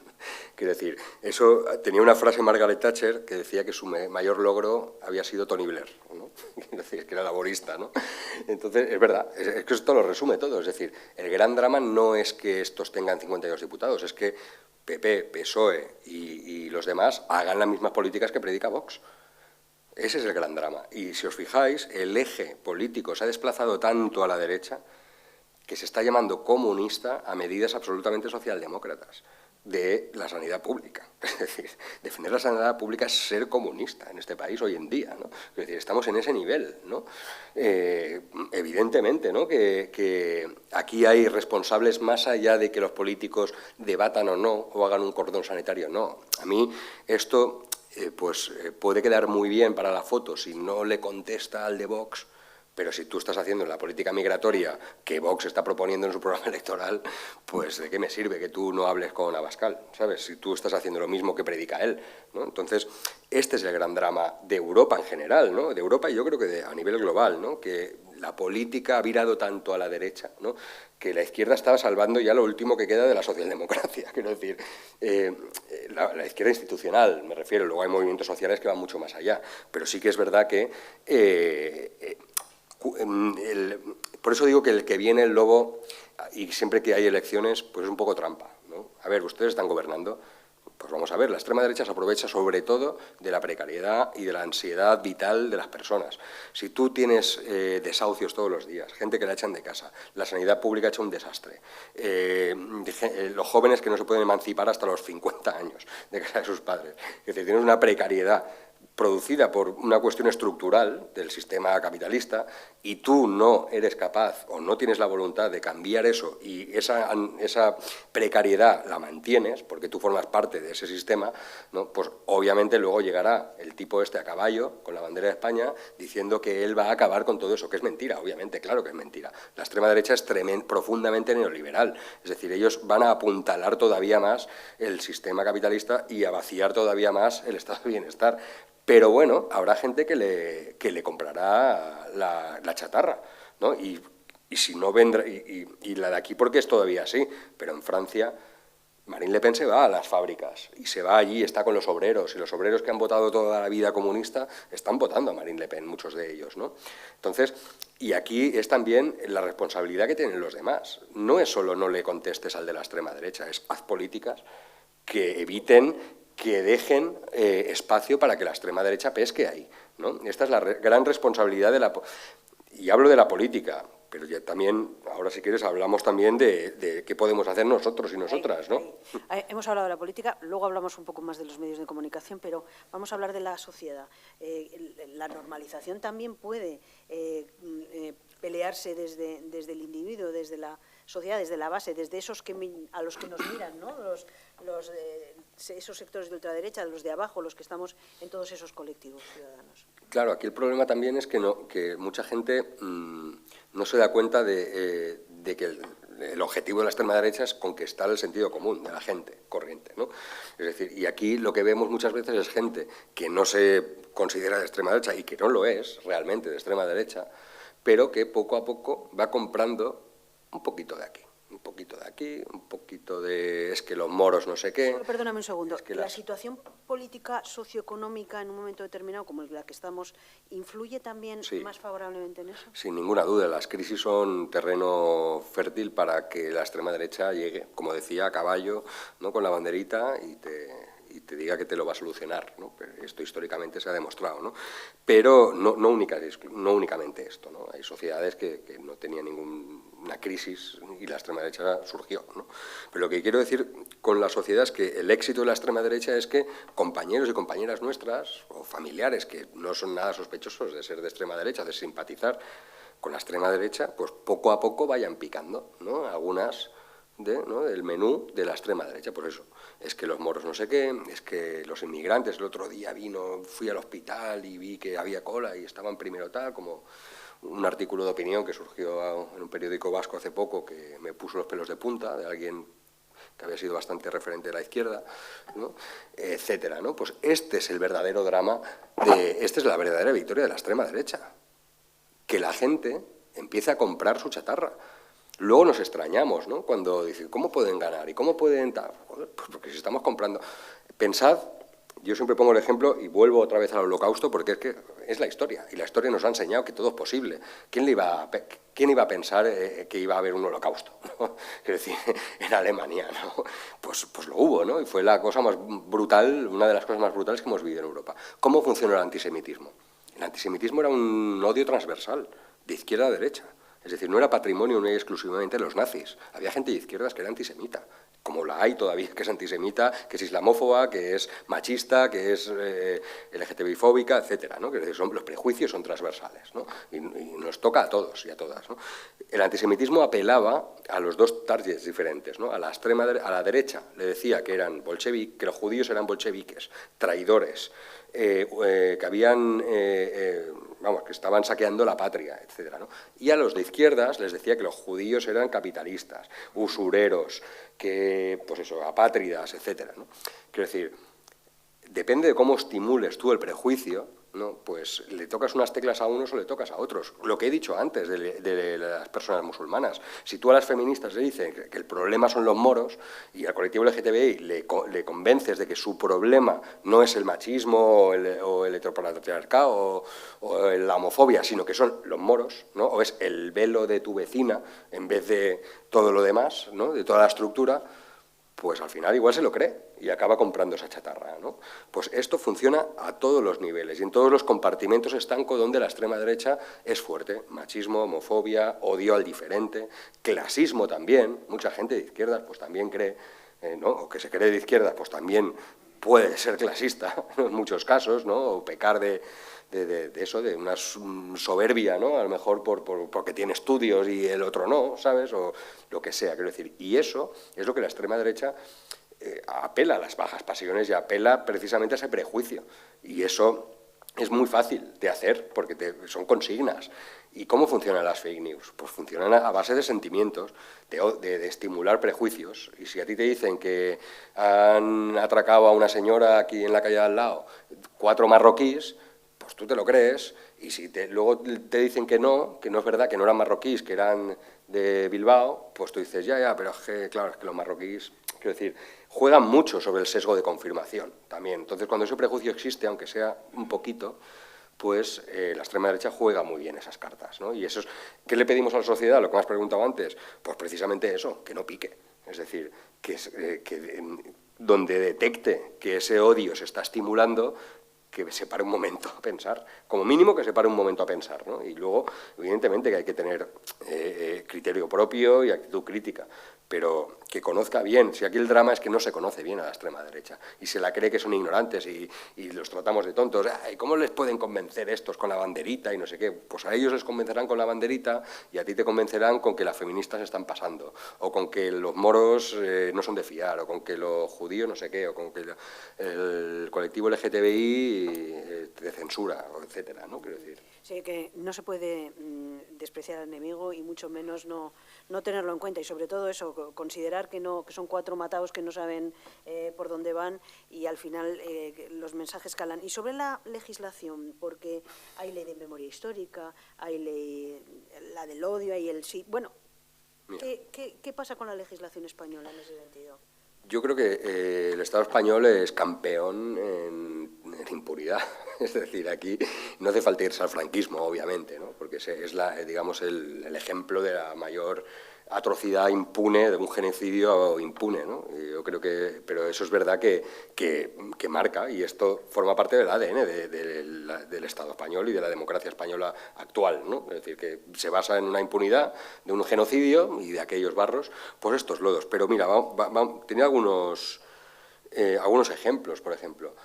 Quiero decir, eso tenía una frase Margaret Thatcher que decía que su mayor logro había sido Tony Blair, ¿no? Quiero decir, que era laborista, ¿no? Entonces, es verdad, es que esto lo resume todo. Es decir, el gran drama no es que estos tengan 52 diputados, es que PP, PSOE y los demás hagan las mismas políticas que predica Vox. Ese es el gran drama. Y si os fijáis, el eje político se ha desplazado tanto a la derecha que se está llamando comunista a medidas absolutamente socialdemócratas de la sanidad pública. Es decir, defender la sanidad pública es ser comunista en este país hoy en día, ¿no? Es decir, estamos en ese nivel, ¿no? Evidentemente, ¿no? Que aquí hay responsables más allá de que los políticos debatan o no, o hagan un cordón sanitario, no. A mí esto puede quedar muy bien para la foto si no le contesta al de Vox. Pero si tú estás haciendo la política migratoria que Vox está proponiendo en su programa electoral, pues ¿de qué me sirve que tú no hables con Abascal? ¿Sabes? Si tú estás haciendo lo mismo que predica él, ¿no? Entonces, este es el gran drama de Europa en general, ¿no? De Europa y yo creo que a nivel global, ¿no? Que la política ha virado tanto a la derecha, ¿no? Que la izquierda estaba salvando ya lo último que queda de la socialdemocracia. Quiero decir, la izquierda institucional, me refiero. Luego hay movimientos sociales que van mucho más allá. Pero sí que es verdad que por eso digo que el que viene el lobo, y siempre que hay elecciones, pues es un poco trampa, ¿no? A ver, ustedes están gobernando, pues vamos a ver, la extrema derecha se aprovecha sobre todo de la precariedad y de la ansiedad vital de las personas. Si tú tienes desahucios todos los días, gente que la echan de casa, la sanidad pública ha hecho un desastre, los jóvenes que no se pueden emancipar hasta los 50 años de casa de sus padres, es decir, tienes una precariedad producida por una cuestión estructural del sistema capitalista y tú no eres capaz o no tienes la voluntad de cambiar eso y esa precariedad la mantienes porque tú formas parte de ese sistema, ¿no? Pues obviamente luego llegará el tipo este a caballo con la bandera de España diciendo que él va a acabar con todo eso, que es mentira, obviamente, claro que es mentira. La extrema derecha es profundamente neoliberal, es decir, ellos van a apuntalar todavía más el sistema capitalista y a vaciar todavía más el estado de bienestar. Pero bueno, habrá gente que le comprará la chatarra, ¿no? Y si no vendrá, y la de aquí porque es todavía así, pero en Francia Marine Le Pen se va a las fábricas y se va allí, está con los obreros, y los obreros que han votado toda la vida comunista están votando a Marine Le Pen, muchos de ellos, ¿no? Entonces, y aquí es también la responsabilidad que tienen los demás. No es solo no le contestes al de la extrema derecha, es haz políticas que eviten que dejen espacio para que la extrema derecha pesque ahí, ¿no? Esta es la gran responsabilidad de la... Y hablo de la política, pero ya también, ahora si quieres, hablamos también de qué podemos hacer nosotros y nosotras, ¿no? Hemos hablado de la política, luego hablamos un poco más de los medios de comunicación, pero vamos a hablar de la sociedad. La normalización también puede pelearse desde el individuo, desde la sociedad, desde la base, desde esos a los que nos miran, ¿no? Esos sectores de ultraderecha, los de abajo, los que estamos en todos esos colectivos ciudadanos. Claro, aquí el problema también es que mucha gente no se da cuenta de que el objetivo de la extrema derecha es conquistar el sentido común de la gente corriente, ¿no? Es decir, y aquí lo que vemos muchas veces es gente que no se considera de extrema derecha y que no lo es realmente de extrema derecha, pero que poco a poco va comprando un poquito de aquí, un poquito de aquí, un poquito de... es que los moros no sé qué... Solo perdóname un segundo. Es que ¿La situación política socioeconómica en un momento determinado, como la que estamos, influye también más favorablemente en eso? Sin ninguna duda, las crisis son terreno fértil para que la extrema derecha llegue, como decía, a caballo, ¿no?, con la banderita y te diga que te lo va a solucionar, ¿no? Esto históricamente se ha demostrado, ¿no? Pero no únicamente esto, ¿no? Hay sociedades que no tenían ninguna crisis y la extrema derecha surgió, ¿no? Pero lo que quiero decir con la sociedad es que el éxito de la extrema derecha es que compañeros y compañeras nuestras o familiares que no son nada sospechosos de ser de extrema derecha, de simpatizar con la extrema derecha, pues poco a poco vayan picando, ¿no? Algunas del menú de la extrema derecha. Por eso, es que los moros no sé qué, es que los inmigrantes, el otro día fui al hospital y vi que había cola y estaban primero tal, como un artículo de opinión que surgió en un periódico vasco hace poco que me puso los pelos de punta, de alguien que había sido bastante referente de la izquierda, ¿no?, etcétera, ¿no? Pues este es el verdadero drama, esta es la verdadera victoria de la extrema derecha, que la gente empieza a comprar su chatarra. Luego nos extrañamos, ¿no?, cuando dicen, ¿cómo pueden ganar? ¿Y cómo pueden...? Joder, pues porque si estamos comprando... Pensad, yo siempre pongo el ejemplo y vuelvo otra vez al Holocausto porque es que es la historia, y la historia nos ha enseñado que todo es posible. ¿Quién iba a pensar que iba a haber un holocausto, ¿no? Quiero decir, en Alemania, ¿no? Pues lo hubo, ¿no? Y fue la cosa más brutal, una de las cosas más brutales que hemos vivido en Europa. ¿Cómo funcionó el antisemitismo? El antisemitismo era un odio transversal, de izquierda a derecha. Es decir, no era patrimonio no exclusivamente de los nazis. Había gente de izquierdas que era antisemita, como la hay todavía, que es antisemita, que es islamófoba, que es machista, que es LGTBI-fóbica, etcétera, ¿no? Que los prejuicios son transversales, ¿no? Y nos toca a todos y a todas, ¿no? El antisemitismo apelaba a los dos targets diferentes, ¿no? A la derecha le decía que eran bolcheviques, que los judíos eran bolcheviques, traidores, que habían... que estaban saqueando la patria, etcétera, ¿no? Y a los de izquierdas les decía que los judíos eran capitalistas, usureros, que, pues eso, apátridas, etcétera, ¿no? Quiero decir, depende de cómo estimules tú el prejuicio, ¿no? Pues le tocas unas teclas a unos o le tocas a otros. Lo que he dicho antes de las personas musulmanas. Si tú a las feministas le dices que el problema son los moros y al colectivo LGTBI le convences de que su problema no es el machismo o el heteropatriarcado o la homofobia, sino que son los moros, ¿no? O es el velo de tu vecina en vez de todo lo demás, ¿no?, de toda la estructura, pues al final igual se lo cree y acaba comprando esa chatarra, ¿no? Pues esto funciona a todos los niveles y en todos los compartimentos estancos donde la extrema derecha es fuerte. Machismo, homofobia, odio al diferente, clasismo también. Mucha gente de izquierdas pues también cree, ¿no?, o que se cree de izquierda, pues también puede ser clasista, ¿no?, en muchos casos, ¿no?, o pecar de eso, de una soberbia, ¿no?, a lo mejor porque tiene estudios y el otro no, ¿sabes?, o lo que sea, quiero decir. Y eso es lo que la extrema derecha apela a las bajas pasiones y apela precisamente a ese prejuicio. Y eso es muy fácil de hacer porque son consignas. ¿Y cómo funcionan las fake news? Pues funcionan a base de sentimientos, de estimular prejuicios. Y si a ti te dicen que han atracado a una señora aquí en la calle de al lado 4 marroquíes, pues tú te lo crees, y si luego te dicen que no es verdad, que no eran marroquíes, que eran de Bilbao, pues tú dices, ya, pero es que, claro, es que los marroquíes, quiero decir, juegan mucho sobre el sesgo de confirmación también. Entonces, cuando ese prejuicio existe, aunque sea un poquito, pues la extrema derecha juega muy bien esas cartas, ¿no? Y eso es, ¿qué le pedimos a la sociedad? Lo que me has preguntado antes, pues precisamente eso, que no pique. Es decir, que donde detecte que ese odio se está estimulando, que se pare un momento a pensar, como mínimo que se pare un momento a pensar, ¿no? Y luego, evidentemente, que hay que tener criterio propio y actitud crítica, pero que conozca bien. Si aquí el drama es que no se conoce bien a la extrema derecha y se la cree que son ignorantes y los tratamos de tontos. Ay, ¿cómo les pueden convencer estos con la banderita y no sé qué? Pues a ellos les convencerán con la banderita y a ti te convencerán con que las feministas están pasando, o con que los moros no son de fiar, o con que los judíos no sé qué, o con que el colectivo LGTBI te censura, etcétera, ¿no? Quiero decir. Sí, que no se puede despreciar al enemigo y mucho menos no tenerlo en cuenta. Y sobre todo eso, considerar que son 4 matados que no saben por dónde van y al final los mensajes calan. Y sobre la legislación, porque hay ley de memoria histórica, hay ley, la del odio, hay el sí. Bueno, ¿qué pasa con la legislación española en ese sentido? Yo creo que el Estado español es campeón en impunidad. Es decir, aquí no hace falta irse al franquismo, obviamente, ¿no? Porque es digamos, el ejemplo de la mayor atrocidad impune, de un genocidio impune, ¿no? Y yo creo que, pero eso es verdad que marca, y esto forma parte del ADN del Estado español y de la democracia española actual, ¿no? Es decir, que se basa en una impunidad de un genocidio y de aquellos barros, pues estos lodos. Pero mira, tenía algunos ejemplos, por ejemplo.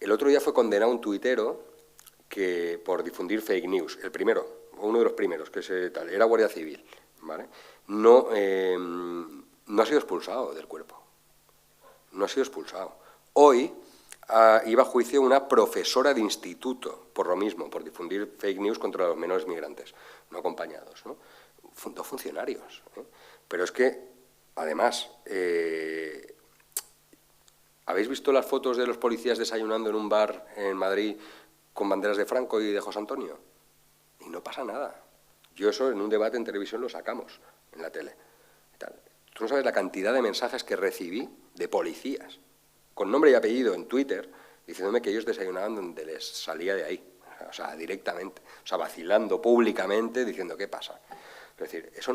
El otro día fue condenado un tuitero por difundir fake news, el primero, uno de los primeros, que era Guardia Civil, ¿vale? No ha sido expulsado del cuerpo, no ha sido expulsado. Hoy iba a juicio una profesora de instituto por lo mismo, por difundir fake news contra los menores migrantes no acompañados, ¿no? 2 funcionarios, ¿eh? Pero es que, además, ¿habéis visto las fotos de los policías desayunando en un bar en Madrid con banderas de Franco y de José Antonio? Y no pasa nada. Yo eso en un debate en televisión lo sacamos en la tele. Tú no sabes la cantidad de mensajes que recibí de policías, con nombre y apellido en Twitter, diciéndome que ellos desayunaban donde les salía de ahí, o sea, directamente, o sea, vacilando públicamente, diciendo ¿qué pasa? Es decir, eso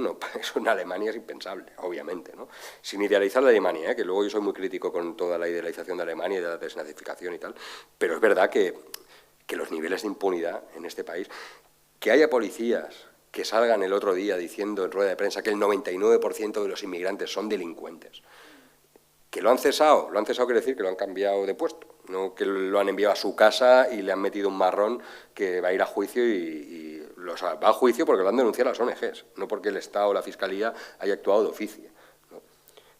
en Alemania es impensable, obviamente, ¿no? Sin idealizar la Alemania, que luego yo soy muy crítico con toda la idealización de Alemania y de la desnazificación y tal, pero es verdad que los niveles de impunidad en este país, que haya policías que salgan el otro día diciendo en rueda de prensa que el 99% de los inmigrantes son delincuentes, que lo han cesado quiere decir que lo han cambiado de puesto, no que lo han enviado a su casa y le han metido un marrón que va a ir a juicio o sea, va a juicio porque lo han denunciado las ONGs, no porque el Estado o la Fiscalía haya actuado de oficio, ¿no?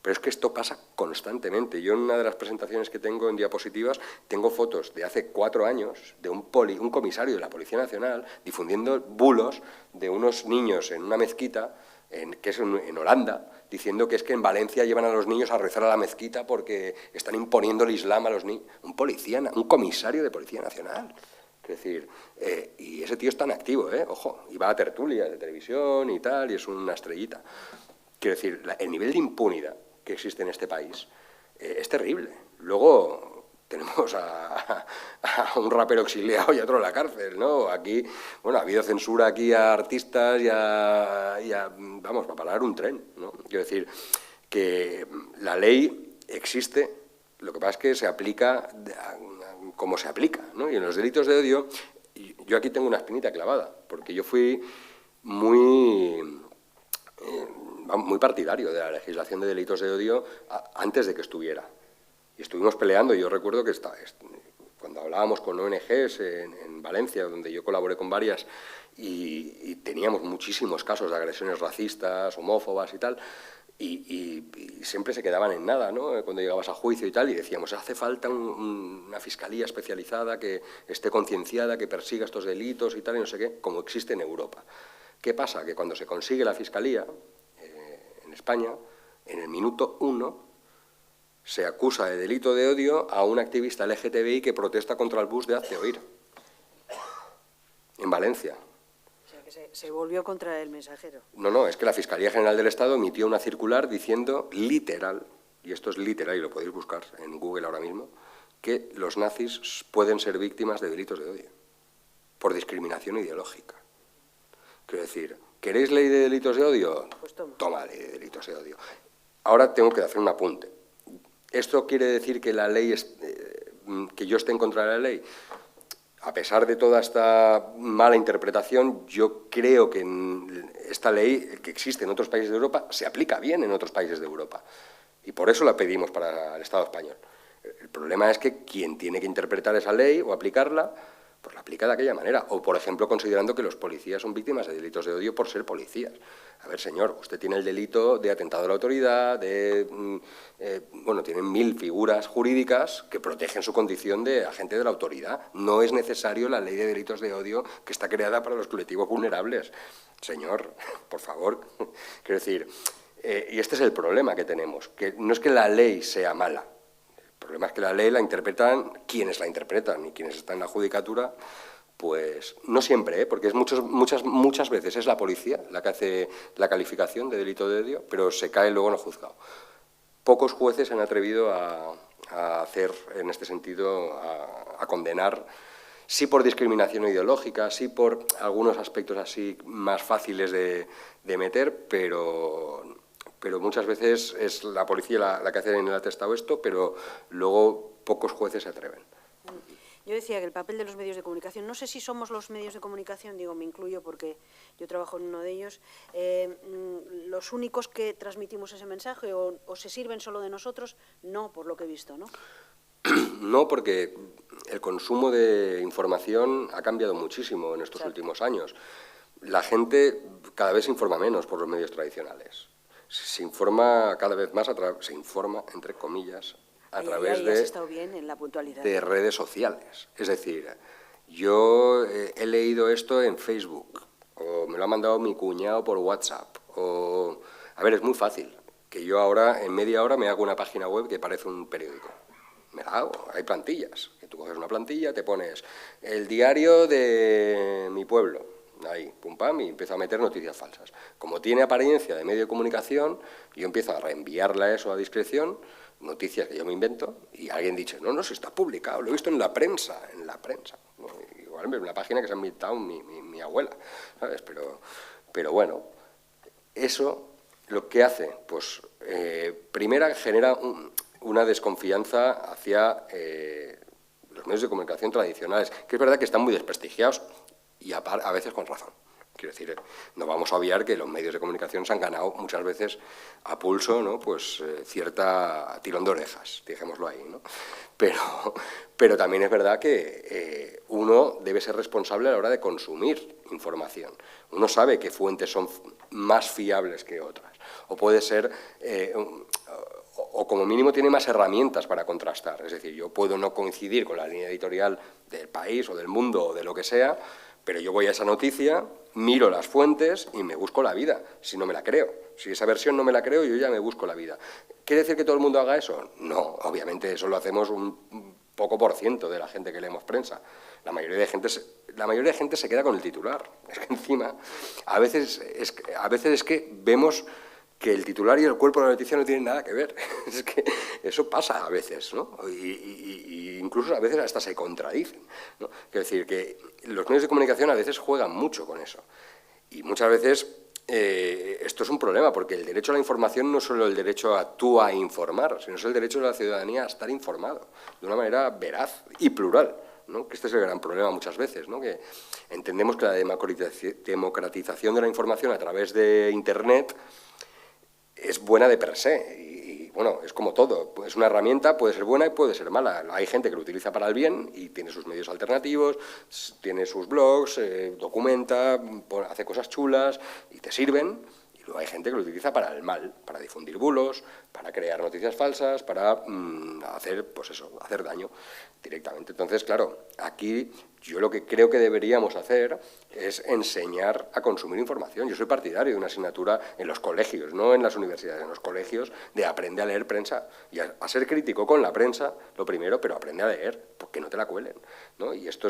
Pero es que esto pasa constantemente. Yo en una de las presentaciones que tengo en diapositivas tengo fotos de hace 4 años de un comisario de la Policía Nacional difundiendo bulos de unos niños en una mezquita, que es en Holanda, diciendo que es que en Valencia llevan a los niños a rezar a la mezquita porque están imponiendo el Islam a los niños. Un comisario de Policía Nacional. Es decir, y ese tío es tan activo, ojo, y va a tertulias de televisión y tal, y es una estrellita. Quiero decir, el nivel de impunidad que existe en este país es terrible. Luego tenemos a un rapero exiliado y a otro en la cárcel, ¿no? Aquí, bueno, ha habido censura aquí a artistas vamos, para parar un tren, ¿no? Quiero decir que la ley existe, lo que pasa es que se aplica como se aplica, ¿no? Y en los delitos de odio, yo aquí tengo una espinita clavada, porque yo fui muy partidario de la legislación de delitos de odio antes de que estuviera. Y estuvimos peleando, y yo recuerdo que cuando hablábamos con ONGs en Valencia, donde yo colaboré con varias, y teníamos muchísimos casos de agresiones racistas, homófobas y tal, y siempre se quedaban en nada, ¿no? Cuando llegabas a juicio y tal, y decíamos, hace falta una fiscalía especializada que esté concienciada, que persiga estos delitos y tal, y no sé qué, como existe en Europa. ¿Qué pasa? Que cuando se consigue la fiscalía, en España, en el minuto 1, se acusa de delito de odio a un activista LGTBI que protesta contra el bus de Hazte Oír, en Valencia. O sea, que se volvió contra el mensajero. No, es que la Fiscalía General del Estado emitió una circular diciendo literal, y esto es literal y lo podéis buscar en Google ahora mismo, que los nazis pueden ser víctimas de delitos de odio, por discriminación ideológica. Quiero decir, ¿queréis ley de delitos de odio? Pues toma ley de delitos de odio. Ahora tengo que hacer un apunte. ¿Esto quiere decir que la ley que yo esté en contra de la ley? A pesar de toda esta mala interpretación, yo creo que esta ley, que existe en otros países de Europa, se aplica bien en otros países de Europa. Y por eso la pedimos para el Estado español. El problema es que quien tiene que interpretar esa ley o aplicarla, pues la aplica de aquella manera. O, por ejemplo, considerando que los policías son víctimas de delitos de odio por ser policías. A ver, señor, usted tiene el delito de atentado a la autoridad, bueno, tienen 1000 figuras jurídicas que protegen su condición de agente de la autoridad. No es necesario la ley de delitos de odio que está creada para los colectivos vulnerables. Señor, por favor, quiero decir, y este es el problema que tenemos, que no es que la ley sea mala. El problema es que la ley la interpretan quienes la interpretan y quienes están en la judicatura, pues no siempre, porque es muchas veces es la policía la que hace la calificación de delito de odio, pero se cae luego en el juzgado. Pocos jueces se han atrevido a hacer, en este sentido, a condenar, sí por discriminación ideológica, sí por algunos aspectos así más fáciles de meter, pero muchas veces es la policía la que hace en el atestado esto, pero luego pocos jueces se atreven. Yo decía que el papel de los medios de comunicación, no sé si somos los medios de comunicación, digo, me incluyo porque yo trabajo en uno de ellos, los únicos que transmitimos ese mensaje o se sirven solo de nosotros, no, por lo que he visto, ¿no? No, porque el consumo de información ha cambiado muchísimo en estos últimos años. La gente cada vez se informa menos por los medios tradicionales. Se informa cada vez más, se informa, entre comillas, a través de redes sociales. Es decir, yo he leído esto en Facebook, o me lo ha mandado mi cuñado por WhatsApp, o... A ver, es muy fácil, que yo ahora en media hora me hago una página web que parece un periódico. Me la hago, hay plantillas, que tú coges una plantilla, te pones el diario de mi pueblo, ahí, pum pam, y empiezo a meter noticias falsas. Como tiene apariencia de medio de comunicación, yo empiezo a reenviarla eso a discreción, noticias que yo me invento, y alguien dice, no, si está publicado, lo he visto en la prensa. ¿No? Igual es una página que se ha inventado mi abuela, ¿sabes? Pero bueno, eso lo que hace, pues, primero genera una desconfianza hacia los medios de comunicación tradicionales, que es verdad que están muy desprestigiados y a veces con razón. Quiero decir, no vamos a obviar que los medios de comunicación se han ganado muchas veces a pulso, ¿no? Pues cierta tirón de orejas, dejémoslo ahí, ¿no? Pero también es verdad que uno debe ser responsable a la hora de consumir información. Uno sabe qué fuentes son más fiables que otras, o puede ser... o como mínimo tiene más herramientas para contrastar. Es decir, yo puedo no coincidir con la línea editorial del país o del mundo o de lo que sea, pero yo voy a esa noticia, miro las fuentes y me busco la vida, si no me la creo. Si esa versión no me la creo, yo ya me busco la vida. ¿Quiere decir que todo el mundo haga eso? No, obviamente eso lo hacemos un poco por ciento de la gente que leemos prensa. La mayoría de gente se queda con el titular. Es que encima, a veces es que vemos que el titular y el cuerpo de la noticia no tienen nada que ver. Es que eso pasa a veces, ¿no? Y incluso a veces hasta se contradicen, ¿no? Quiero decir que los medios de comunicación a veces juegan mucho con eso. Y muchas veces esto es un problema, porque el derecho a la información no es solo el derecho a informar, sino es el derecho de la ciudadanía a estar informado de una manera veraz y plural, ¿no? Que este es el gran problema muchas veces, ¿no? Que entendemos que la democratización de la información a través de Internet es buena de per se, y bueno, es como todo, es una herramienta, puede ser buena y puede ser mala. Hay gente que lo utiliza para el bien y tiene sus medios alternativos, tiene sus blogs, documenta, hace cosas chulas y te sirven, y luego hay gente que lo utiliza para el mal, para difundir bulos, para crear noticias falsas, para hacer, pues eso, hacer daño directamente. Entonces, claro, aquí yo lo que creo que deberíamos hacer es enseñar a consumir información. Yo soy partidario de una asignatura en los colegios, no en las universidades, en los colegios, de aprende a leer prensa y a ser crítico con la prensa, lo primero, pero aprende a leer, porque no te la cuelen, ¿no? Y esto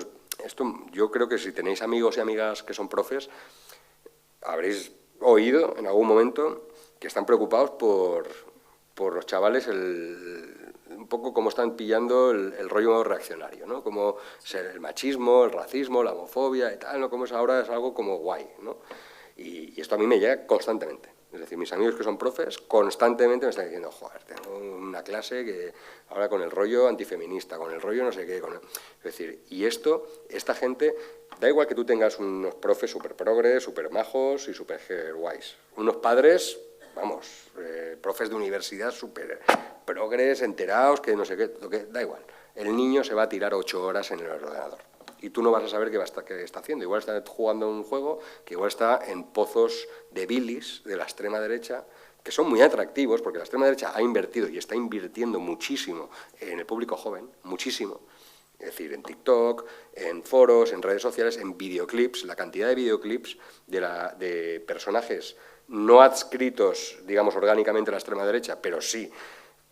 yo creo que si tenéis amigos y amigas que son profes, habréis oído en algún momento que están preocupados por los chavales un poco como están pillando el rollo reaccionario, ¿no? Como el machismo, el racismo, la homofobia y tal, ¿no? Como es ahora es algo como guay, ¿no? Y esto a mí me llega constantemente. Es decir, mis amigos que son profes constantemente me están diciendo, joder, tengo una clase que ahora con el rollo antifeminista, con el rollo no sé qué. Es decir, y esta gente, da igual que tú tengas unos profes súper progres, súper majos y súper guays. Unos padres, vamos, profes de universidad súper progres, enterados, que no sé qué, da igual. El niño se va a tirar 8 horas en el ordenador. y tú no vas a saber qué está haciendo. Igual está jugando un juego que igual está en pozos de bilis de la extrema derecha, que son muy atractivos, porque la extrema derecha ha invertido y está invirtiendo muchísimo en el público joven, muchísimo. Es decir, en TikTok, en foros, en redes sociales, en videoclips, la cantidad de videoclips de personajes no adscritos, digamos, orgánicamente a la extrema derecha, pero sí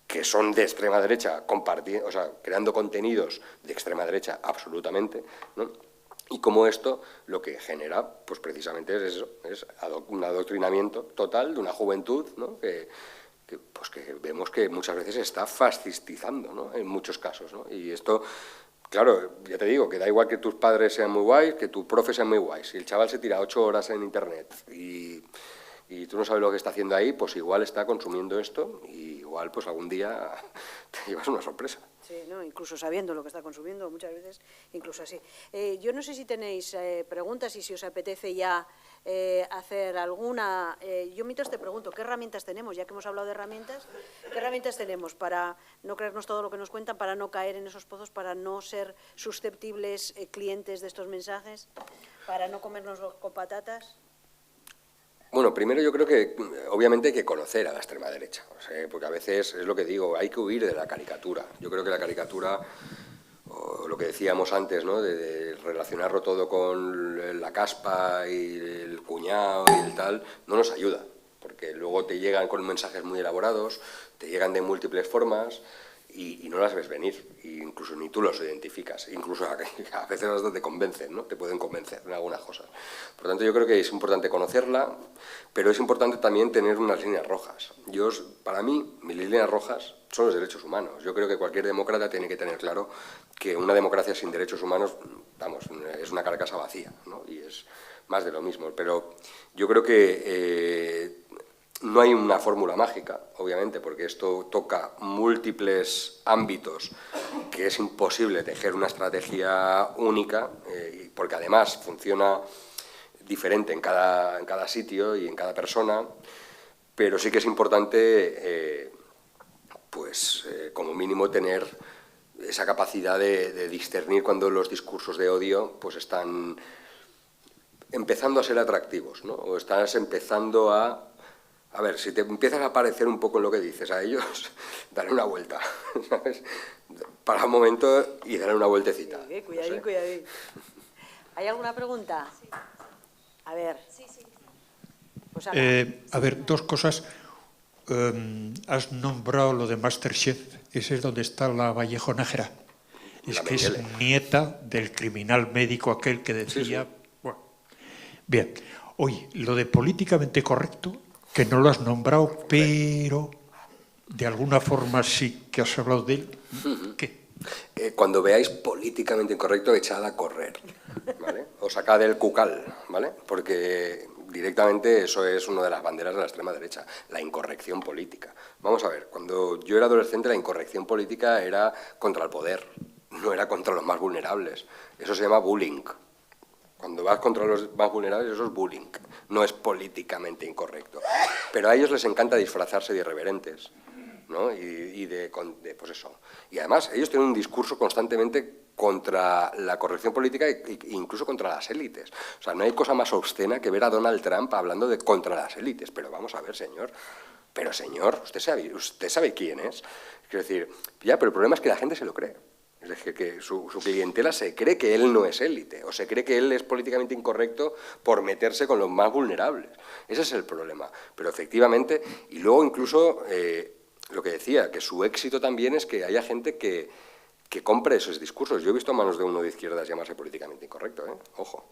que son de extrema derecha, o sea, creando contenidos de extrema derecha absolutamente, ¿no? Y como esto lo que genera, pues precisamente es eso, es un adoctrinamiento total de una juventud, ¿no? que vemos que muchas veces se está fascistizando, ¿no? En muchos casos, ¿no? Y esto, claro, ya te digo, que da igual que tus padres sean muy guays, que tu profe sea muy guay. Si el chaval se tira 8 horas en internet y tú no sabes lo que está haciendo ahí, pues igual está consumiendo esto y igual pues algún día te llevas una sorpresa. Sí, ¿no? Incluso sabiendo lo que está consumiendo, muchas veces incluso así. Yo no sé si tenéis preguntas y si os apetece ya hacer alguna. Yo mientras te pregunto, ¿qué herramientas tenemos? Ya que hemos hablado de herramientas, ¿qué herramientas tenemos para no creernos todo lo que nos cuentan, para no caer en esos pozos, para no ser susceptibles clientes de estos mensajes, para no comérnoslo con patatas? Bueno, primero yo creo que obviamente hay que conocer a la extrema derecha, o sea, porque a veces es lo que digo, hay que huir de la caricatura. Yo creo que la caricatura, o lo que decíamos antes, ¿no? de relacionarlo todo con la caspa y el cuñado y el tal, no nos ayuda, porque luego te llegan con mensajes muy elaborados, te llegan de múltiples formas y no las ves venir, incluso ni tú los identificas, incluso a veces hasta te convencen, ¿no? Te pueden convencer en algunas cosas. Por tanto, yo creo que es importante conocerla, pero es importante también tener unas líneas rojas. Para mí, mis líneas rojas son los derechos humanos. Yo creo que cualquier demócrata tiene que tener claro que una democracia sin derechos humanos, vamos, es una carcasa vacía, ¿no? Y es más de lo mismo. Pero yo creo que no hay una fórmula mágica, obviamente, porque esto toca múltiples ámbitos que es imposible tejer una estrategia única, porque además funciona diferente en cada sitio y en cada persona, pero sí que es importante, como mínimo, tener esa capacidad de discernir cuando los discursos de odio pues están empezando a ser atractivos, ¿no? O estás empezando a ver, si te empiezas a parecer un poco en lo que dices a ellos, dale una vuelta, ¿sabes? Para un momento y dale una vueltecita. Sí, cuidadín, no sé. Cuidadín. ¿Hay alguna pregunta? Sí. A ver. Sí. Pues a ver, dos cosas. Has nombrado lo de MasterChef, ese es donde está la Vallejo Nájera. Es que es nieta del criminal médico aquel que decía... Sí. Bueno, bien, oye, lo de políticamente correcto, que no lo has nombrado, pero de alguna forma sí que has hablado de él. ¿Qué? Cuando veáis políticamente incorrecto, echad a correr, ¿vale? O sacad el cucal, ¿vale? Porque directamente eso es una de las banderas de la extrema derecha, la incorrección política. Vamos a ver, cuando yo era adolescente la incorrección política era contra el poder, no era contra los más vulnerables. Eso se llama bullying. Cuando vas contra los más vulnerables, eso es bullying, no es políticamente incorrecto. Pero a ellos les encanta disfrazarse de irreverentes, ¿no? Pues eso. Y además, ellos tienen un discurso constantemente contra la corrección política e incluso contra las élites. O sea, no hay cosa más obscena que ver a Donald Trump hablando de contra las élites. Pero vamos a ver, señor. Pero, señor, usted sabe quién es. Quiero decir, ya, pero el problema es que la gente se lo cree. Es decir, que su clientela se cree que él no es élite, o se cree que él es políticamente incorrecto por meterse con los más vulnerables. Ese es el problema. Pero efectivamente, y luego incluso lo que decía, que su éxito también es que haya gente que compre esos discursos. Yo he visto a manos de uno de izquierdas llamarse políticamente incorrecto, ¿eh? Ojo.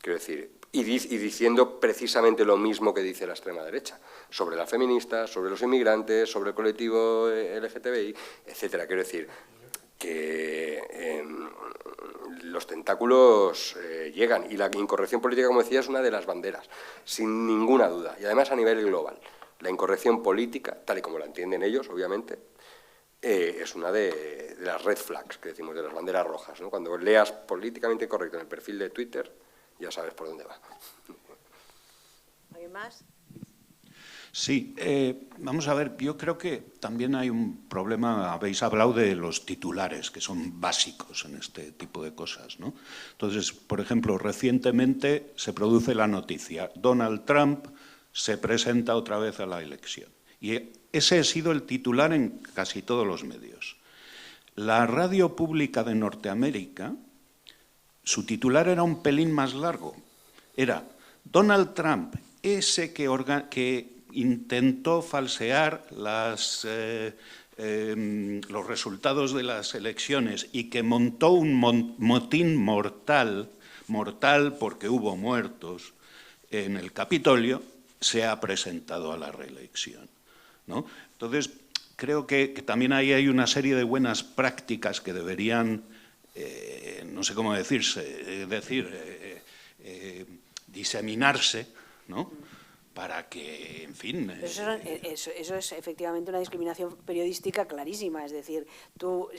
Quiero decir, y diciendo precisamente lo mismo que dice la extrema derecha, sobre las feministas, sobre los inmigrantes, sobre el colectivo LGTBI, etcétera. Quiero decir que los tentáculos llegan y la incorrección política, como decía, es una de las banderas, sin ninguna duda, y además a nivel global. La incorrección política, tal y como la entienden ellos, obviamente, es una de las red flags, que decimos, de las banderas rojas, ¿no? Cuando leas políticamente incorrecto en el perfil de Twitter, ya sabes por dónde va. ¿Alguien más? Sí, vamos a ver, yo creo que también hay un problema, habéis hablado de los titulares, que son básicos en este tipo de cosas, ¿no? Entonces, por ejemplo, recientemente se produce la noticia, Donald Trump se presenta otra vez a la elección. Y ese ha sido el titular en casi todos los medios. La radio pública de Norteamérica, su titular era un pelín más largo. Era Donald Trump, ese que intentó falsear los resultados de las elecciones y que montó un motín mortal porque hubo muertos en el Capitolio, se ha presentado a la reelección, ¿no? Entonces, creo que también ahí hay una serie de buenas prácticas que deberían, no sé cómo diseminarse, ¿no? Para que, en fin... Eso es efectivamente una discriminación periodística clarísima, es decir, tú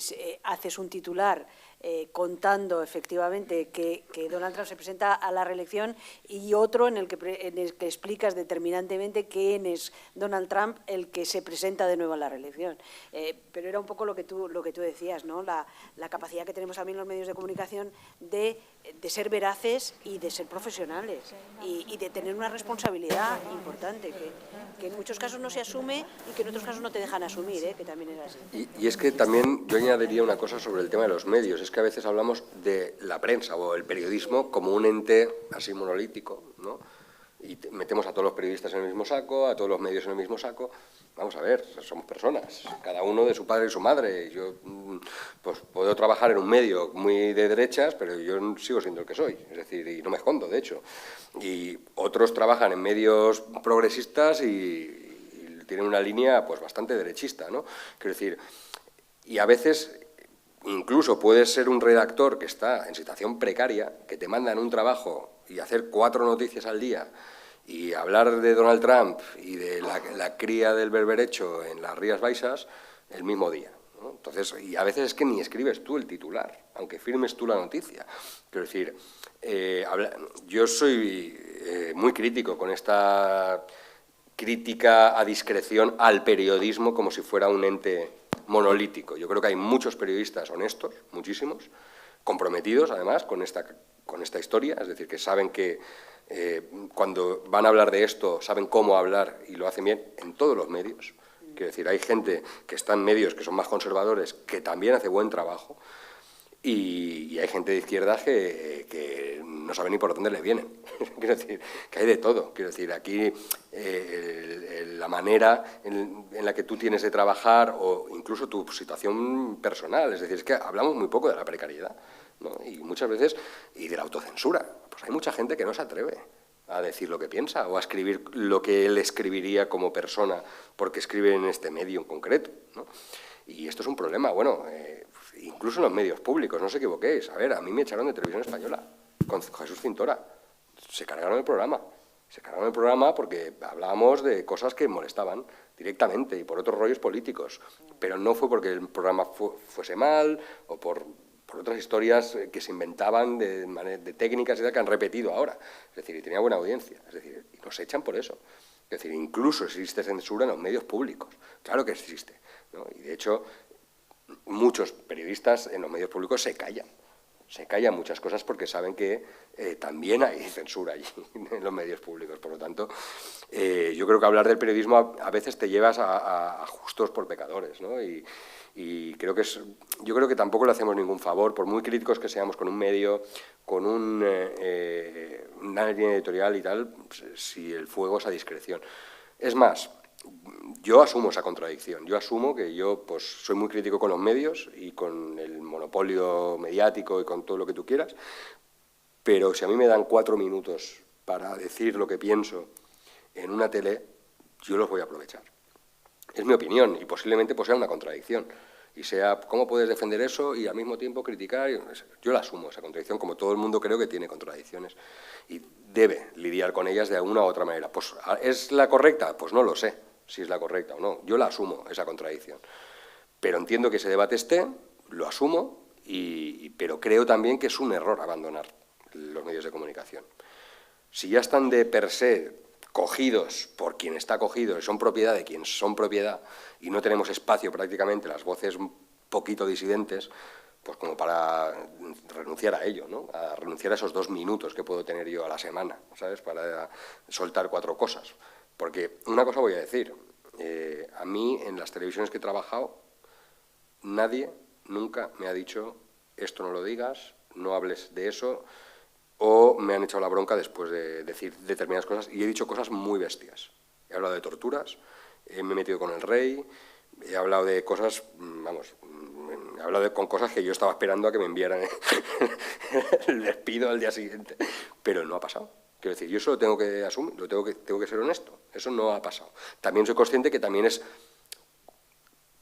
haces un titular contando efectivamente que Donald Trump se presenta a la reelección y otro en el que explicas determinantemente quién es Donald Trump el que se presenta de nuevo a la reelección. Pero era un poco lo que tú decías, ¿no? La capacidad que tenemos también los medios de comunicación de ser veraces y de ser profesionales y de tener una responsabilidad importante que en muchos casos no se asume y que en otros casos no te dejan asumir, que también es así. Y es que también yo añadiría una cosa sobre el tema de los medios, es que a veces hablamos de la prensa o el periodismo como un ente así monolítico, ¿no? Y metemos a todos los periodistas en el mismo saco, a todos los medios en el mismo saco. Vamos a ver, somos personas, cada uno de su padre y su madre. Yo pues puedo trabajar en un medio muy de derechas, pero yo sigo siendo el que soy, es decir, y no me escondo, de hecho. Y otros trabajan en medios progresistas y tienen una línea pues bastante derechista, ¿no? Quiero decir, y a veces incluso puedes ser un redactor que está en situación precaria, que te mandan un trabajo y hacer 4 noticias al día y hablar de Donald Trump y de la cría del berberecho en las Rías Baixas el mismo día, ¿no? Entonces, y a veces es que ni escribes tú el titular, aunque firmes tú la noticia. Quiero decir, yo soy muy crítico con esta crítica a discreción al periodismo como si fuera un ente monolítico. Yo creo que hay muchos periodistas honestos, muchísimos, comprometidos además con esta historia, es decir, que saben que cuando van a hablar de esto saben cómo hablar y lo hacen bien en todos los medios. Quiero decir, hay gente que está en medios que son más conservadores que también hace buen trabajo y hay gente de izquierdas que no sabe ni por dónde le vienen. Quiero decir, que hay de todo. Quiero decir, aquí la manera en la que tú tienes de trabajar o incluso tu situación personal, es decir, es que hablamos muy poco de la precariedad, ¿no? Y muchas veces, y de la autocensura. Pues hay mucha gente que no se atreve a decir lo que piensa o a escribir lo que él escribiría como persona porque escribe en este medio en concreto, ¿no? Y esto es un problema, bueno, incluso en los medios públicos, no os equivoquéis. A ver, a mí me echaron de Televisión Española con Jesús Cintora. Se cargaron el programa. Se cargaron el programa porque hablábamos de cosas que molestaban directamente y por otros rollos políticos. Pero no fue porque el programa fuese mal o por otras historias que se inventaban de técnicas y tal que han repetido ahora. Es decir, y tenía buena audiencia. Es decir, y nos echan por eso. Es decir, incluso existe censura en los medios públicos. Claro que existe, ¿no? Y de hecho, muchos periodistas en los medios públicos se callan muchas cosas porque saben que también hay censura allí en los medios públicos. Por lo tanto, yo creo que hablar del periodismo a veces te llevas a justos por pecadores, ¿no? Y yo creo que tampoco le hacemos ningún favor, por muy críticos que seamos con un medio, con una línea editorial y tal, si el fuego es a discreción. Es más, yo asumo esa contradicción. Yo asumo que yo pues, soy muy crítico con los medios y con el monopolio mediático y con todo lo que tú quieras, pero si a mí me dan 4 minutos para decir lo que pienso en una tele, yo los voy a aprovechar. Es mi opinión y posiblemente pues, sea una contradicción. Y sea, ¿cómo puedes defender eso y al mismo tiempo criticar? Yo la asumo, esa contradicción, como todo el mundo creo que tiene contradicciones y debe lidiar con ellas de alguna u otra manera. Pues, ¿es la correcta? Pues no lo sé si es la correcta o no. Yo la asumo, esa contradicción. Pero entiendo que ese debate esté, lo asumo, pero creo también que es un error abandonar los medios de comunicación. Si ya están de per se cogidos por quien está cogido, y son propiedad de quien son propiedad, y no tenemos espacio prácticamente, las voces un poquito disidentes, pues como para renunciar a ello, ¿no? A renunciar a esos 2 minutos que puedo tener yo a la semana, ¿sabes? Para soltar 4 cosas. Porque una cosa voy a decir, a mí en las televisiones que he trabajado, nadie nunca me ha dicho esto no lo digas, no hables de eso, o me han echado la bronca después de decir determinadas cosas, y he dicho cosas muy bestias. He hablado de torturas, me he metido con el rey, he hablado de cosas, vamos, he hablado con cosas que yo estaba esperando a que me enviaran el despido al día siguiente, pero no ha pasado. Quiero decir, yo eso lo tengo que asumir, tengo que ser honesto, eso no ha pasado. También soy consciente que también es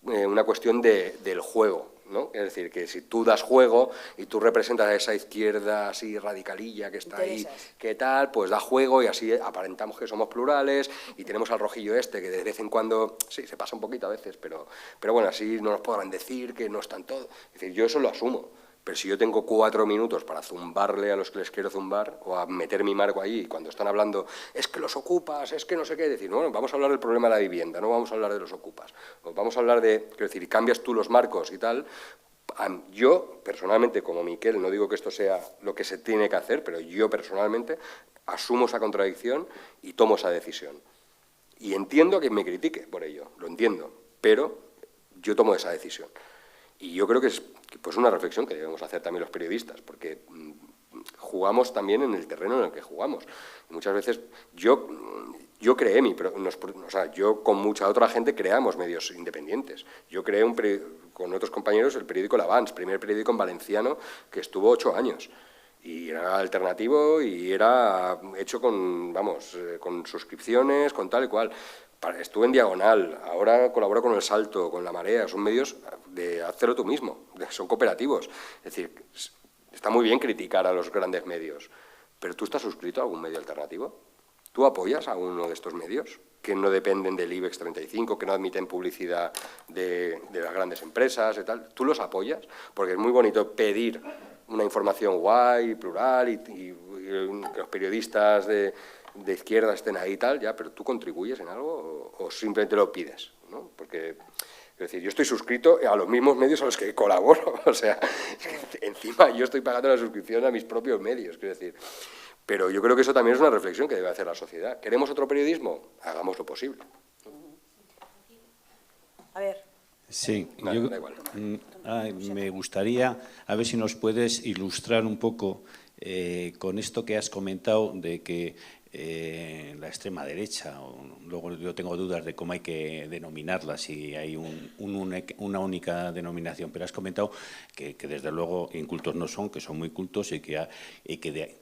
una cuestión del juego, ¿no? Es decir, que si tú das juego y tú representas a esa izquierda así radicalilla que está ahí, ¿qué tal? Pues da juego y así aparentamos que somos plurales y tenemos al rojillo este que de vez en cuando, sí, se pasa un poquito a veces, pero bueno, así no nos podrán decir que no están todos. Es decir, yo eso lo asumo. Pero si yo tengo 4 minutos para zumbarle a los que les quiero zumbar o a meter mi marco allí, y cuando están hablando, es que los ocupas, es que no sé qué, decir, bueno, vamos a hablar del problema de la vivienda, no vamos a hablar de los ocupas, o vamos a hablar de, quiero decir, cambias tú los marcos y tal. Yo, personalmente, como Miquel, no digo que esto sea lo que se tiene que hacer, pero yo personalmente asumo esa contradicción y tomo esa decisión. Y entiendo que me critique por ello, lo entiendo, pero yo tomo esa decisión. Y yo creo que es pues una reflexión que debemos hacer también los periodistas, porque jugamos también en el terreno en el que jugamos. Y muchas veces yo creé yo con mucha otra gente creamos medios independientes. Yo creé con otros compañeros el periódico L'Avance, primer periódico en valenciano que estuvo 8 años. Y era alternativo y era hecho con suscripciones, con tal y cual. Estuve en Diagonal, ahora colaboro con El Salto, con La Marea, son medios de hacerlo tú mismo, son cooperativos. Es decir, está muy bien criticar a los grandes medios, pero ¿tú estás suscrito a algún medio alternativo? ¿Tú apoyas a uno de estos medios que no dependen del IBEX 35, que no admiten publicidad de las grandes empresas y tal? ¿Tú los apoyas? Porque es muy bonito pedir una información guay, plural, y que los periodistas de izquierda estén ahí y tal, ya, pero ¿tú contribuyes en algo o simplemente lo pides? ¿No? Porque, es decir, yo estoy suscrito a los mismos medios a los que colaboro, o sea, encima yo estoy pagando la suscripción a mis propios medios, quiero decir. Pero yo creo que eso también es una reflexión que debe hacer la sociedad. ¿Queremos otro periodismo? Hagamos lo posible. A ver. Sí, da igual. Me gustaría, a ver si nos puedes ilustrar un poco con esto que has comentado de que la extrema derecha, luego yo tengo dudas de cómo hay que denominarla, si hay una única denominación, pero has comentado que desde luego incultos no son, que son muy cultos y que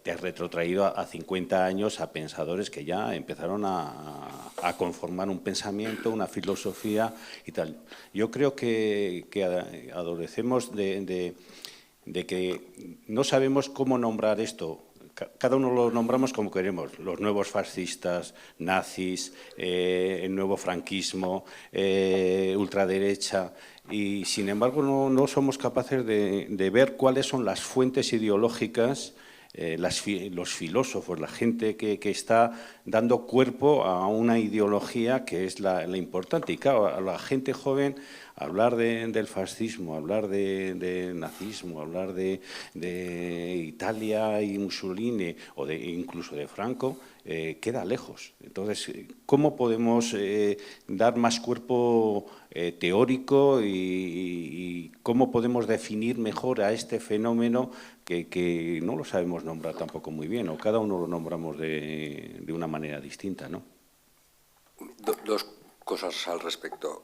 te has retrotraído a 50 años a pensadores que ya empezaron a conformar un pensamiento, una filosofía y tal. Yo creo que adolecemos de que no sabemos cómo nombrar esto. Cada uno lo nombramos como queremos, los nuevos fascistas, nazis, el nuevo franquismo, ultraderecha, y sin embargo no somos capaces de ver cuáles son las fuentes ideológicas, los filósofos, la gente que está dando cuerpo a una ideología que es la importante. Y claro, a la gente joven hablar del fascismo, hablar de nazismo, hablar de Italia y Mussolini o incluso de Franco, queda lejos. Entonces, ¿cómo podemos dar más cuerpo teórico y cómo podemos definir mejor a este fenómeno que no lo sabemos nombrar tampoco muy bien, o cada uno lo nombramos de una manera distinta, ¿no? Dos cosas al respecto.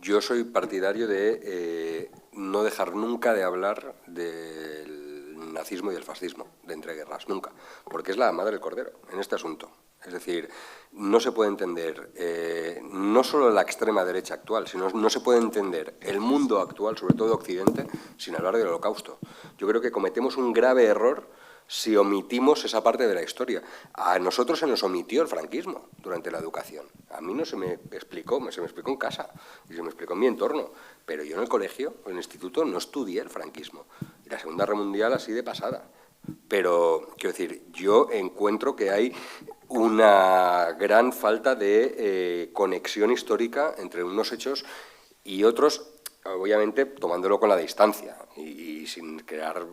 Yo soy partidario de no dejar nunca de hablar del nazismo y del fascismo, de entreguerras, nunca, porque es la madre del cordero en este asunto. Es decir, no se puede entender no solo la extrema derecha actual, sino no se puede entender el mundo actual, sobre todo Occidente, sin hablar del Holocausto. Yo creo que cometemos un grave error si omitimos esa parte de la historia. A nosotros se nos omitió el franquismo durante la educación. A mí no se me explicó, se me explicó en casa y se me explicó en mi entorno, pero yo en el colegio, en el instituto, no estudié el franquismo. Y la Segunda Guerra Mundial así de pasada. Pero, quiero decir, yo encuentro que hay una gran falta de conexión histórica entre unos hechos y otros, obviamente tomándolo con la distancia y sin crear,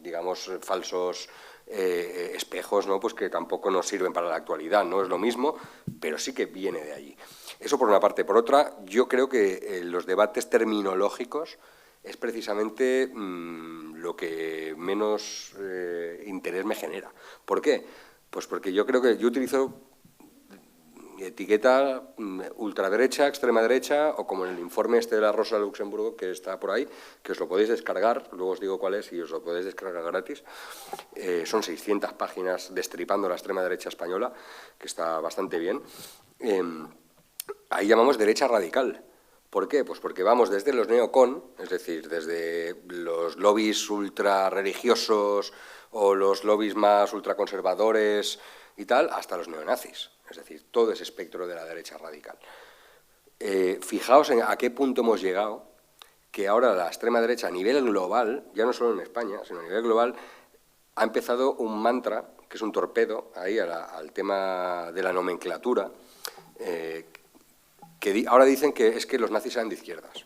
digamos, falsos espejos, ¿no? Pues que tampoco nos sirven para la actualidad. No es lo mismo, pero sí que viene de allí. Eso por una parte. Por otra, yo creo que los debates terminológicos es precisamente lo que menos interés me genera. ¿Por qué? Pues porque yo creo que yo utilizo etiqueta ultraderecha, extrema derecha, o como en el informe este de la Rosa de Luxemburgo, que está por ahí, que os lo podéis descargar, luego os digo cuál es y os lo podéis descargar gratis. Son 600 páginas destripando la extrema derecha española, que está bastante bien. Ahí llamamos derecha radical. ¿Por qué? Pues porque vamos desde los neocon, es decir, desde los lobbies ultrarreligiosos o los lobbies más ultraconservadores y tal, hasta los neonazis. Es decir, todo ese espectro de la derecha radical. Fijaos en a qué punto hemos llegado, que ahora la extrema derecha a nivel global, ya no solo en España, sino a nivel global, ha empezado un mantra, que es un torpedo, ahí al tema de la nomenclatura, que ahora dicen que es que los nazis eran de izquierdas.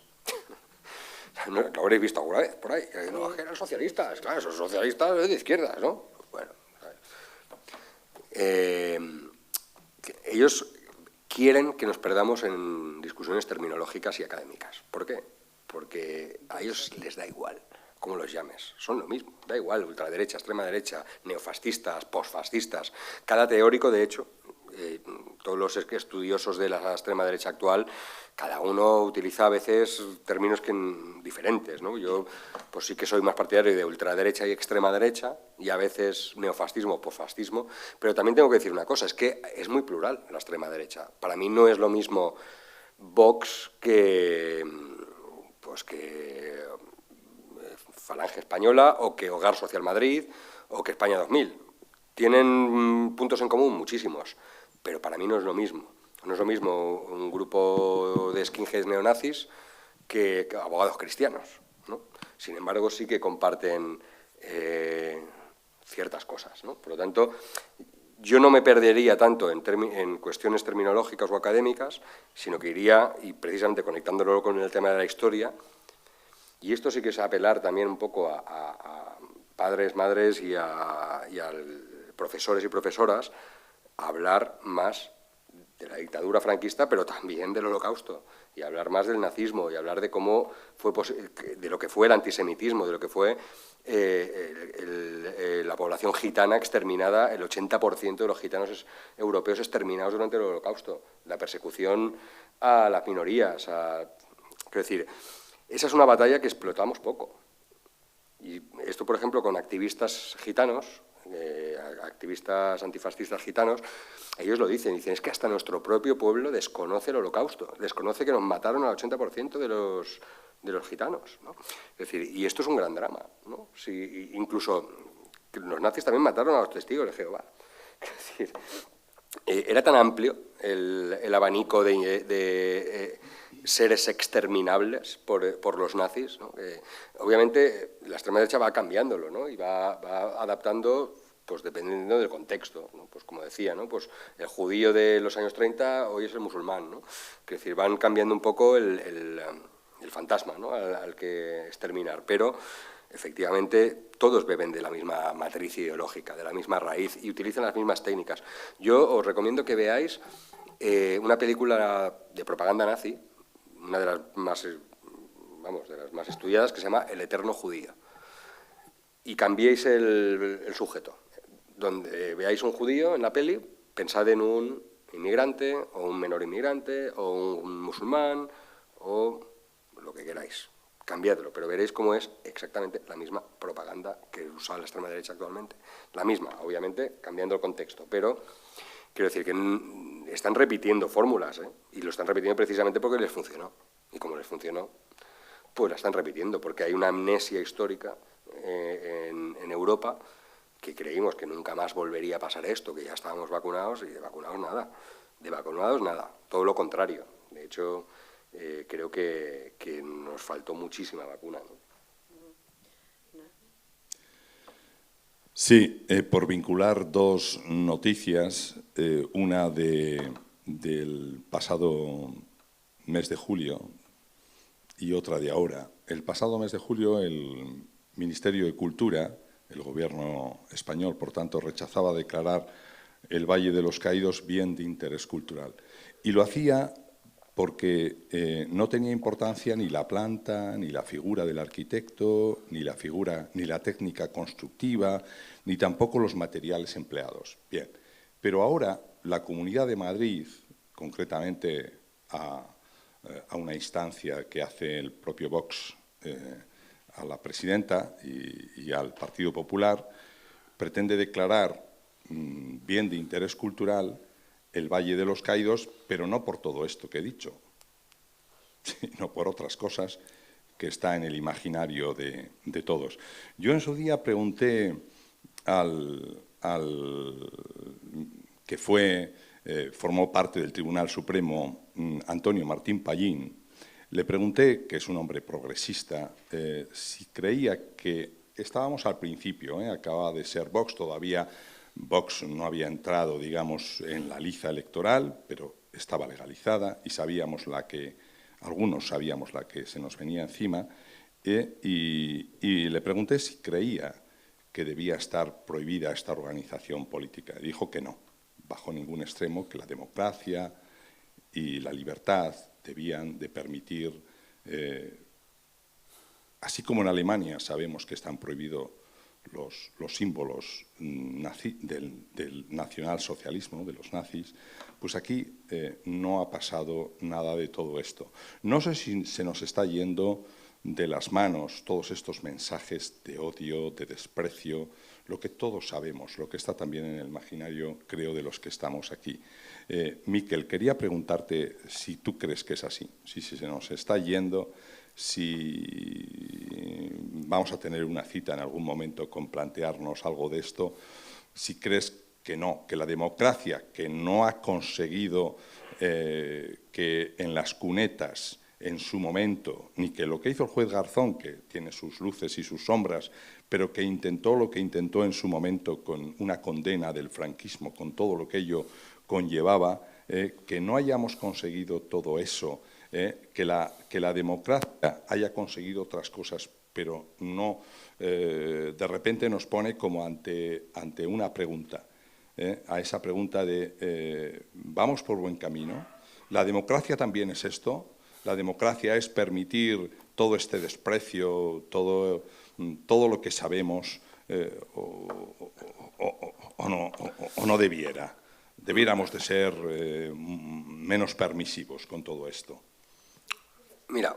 Lo habréis visto alguna vez por ahí, que no, que eran socialistas, claro, esos socialistas de izquierdas, ¿no? Bueno, ellos quieren que nos perdamos en discusiones terminológicas y académicas. ¿Por qué? Porque a ellos les da igual cómo los llames, son lo mismo, da igual, ultraderecha, extrema derecha, neofascistas, posfascistas. Cada teórico, de hecho, todos los estudiosos de la extrema derecha actual, cada uno utiliza a veces términos diferentes, ¿no? Yo pues sí que soy más partidario de ultraderecha y extrema derecha, y a veces neofascismo o posfascismo, pero también tengo que decir una cosa, es que es muy plural la extrema derecha. Para mí no es lo mismo Vox que Falange Española, o que Hogar Social Madrid, o que España 2000. Tienen puntos en común, muchísimos, pero para mí no es lo mismo. No es lo mismo un grupo de skinheads neonazis que abogados cristianos, ¿no? Sin embargo, sí que comparten ciertas cosas, ¿no? Por lo tanto, yo no me perdería tanto en cuestiones terminológicas o académicas, sino que iría, y precisamente conectándolo con el tema de la historia, y esto sí que es apelar también un poco a padres, madres y a profesores y profesoras, a hablar más de la dictadura franquista, pero también del Holocausto, y hablar más del nazismo, y hablar de cómo fue de lo que fue el antisemitismo, de lo que fue la población gitana exterminada, el 80% de los gitanos europeos exterminados durante el Holocausto, la persecución a las minorías, quiero decir, esa es una batalla que explotamos poco. Y esto, por ejemplo, con activistas gitanos, activistas antifascistas gitanos, ellos lo dicen, es que hasta nuestro propio pueblo desconoce el Holocausto, desconoce que nos mataron al 80% de los gitanos, ¿no? Es decir, y esto es un gran drama, ¿no? Si, incluso los nazis también mataron a los testigos de Jehová. Es decir, era tan amplio el abanico de seres exterminables por los nazis, ¿no? Obviamente la extrema derecha va cambiándolo, ¿no? Y va adaptando, pues dependiendo del contexto, ¿no? Pues como decía, ¿no? Pues el judío de los años 30 hoy es el musulmán, ¿no? Es decir, van cambiando un poco el fantasma, ¿no? al que exterminar, pero efectivamente todos beben de la misma matriz ideológica, de la misma raíz, y utilizan las mismas técnicas. Yo os recomiendo que veáis una película de propaganda nazi, una de las más estudiadas, que se llama El eterno judío, y cambiéis el sujeto. Donde veáis un judío en la peli, pensad en un inmigrante, o un menor inmigrante, o un musulmán, o lo que queráis. Cambiadlo, pero veréis cómo es exactamente la misma propaganda que usa la extrema derecha actualmente. La misma, obviamente, cambiando el contexto, pero quiero decir que están repitiendo fórmulas, y lo están repitiendo precisamente porque les funcionó. Y como les funcionó, pues la están repitiendo, porque hay una amnesia histórica en Europa, que creímos que nunca más volvería a pasar esto, que ya estábamos vacunados, y de vacunados nada. De vacunados nada, todo lo contrario. De hecho, creo que nos faltó muchísima vacuna, ¿no? Sí, por vincular dos noticias, una del pasado mes de julio y otra de ahora. El pasado mes de julio el Ministerio de Cultura, el Gobierno español, por tanto, rechazaba declarar el Valle de los Caídos bien de interés cultural. Y lo hacía porque no tenía importancia ni la planta, ni la figura del arquitecto, ni la técnica constructiva, ni tampoco los materiales empleados. Bien, pero ahora la Comunidad de Madrid, concretamente a una instancia que hace el propio Vox a la presidenta y al Partido Popular, pretende declarar bien de interés cultural el Valle de los Caídos, pero no por todo esto que he dicho, sino por otras cosas que está en el imaginario de todos. Yo en su día pregunté al que formó parte del Tribunal Supremo, Antonio Martín Pallín, le pregunté, que es un hombre progresista, si creía que estábamos al principio, acababa de ser Vox, todavía Vox no había entrado, digamos, en la liza electoral, pero estaba legalizada y algunos sabíamos la que se nos venía encima, y le pregunté si creía que debía estar prohibida esta organización política. Dijo que no, bajo ningún extremo, que la democracia y la libertad debían de permitir, así como en Alemania sabemos que están prohibidos los símbolos del nacionalsocialismo, de los nazis, pues aquí no ha pasado nada de todo esto. No sé si se nos está yendo de las manos todos estos mensajes de odio, de desprecio, lo que todos sabemos, lo que está también en el imaginario, creo, de los que estamos aquí. Miquel, quería preguntarte si tú crees que es así, si se nos está yendo, si vamos a tener una cita en algún momento con plantearnos algo de esto, si crees que no, que la democracia, que no ha conseguido que en las cunetas, en su momento, ni que lo que hizo el juez Garzón, que tiene sus luces y sus sombras, pero que intentó lo que intentó en su momento con una condena del franquismo, con todo lo que ello conllevaba, que no hayamos conseguido todo eso, que la democracia haya conseguido otras cosas, pero no de repente nos pone como ante una pregunta, a esa pregunta de ¿vamos por buen camino? ¿La democracia también es esto? ¿La democracia es permitir todo este desprecio, todo lo que sabemos o no debiera? Debiéramos de ser menos permisivos con todo esto. Mira,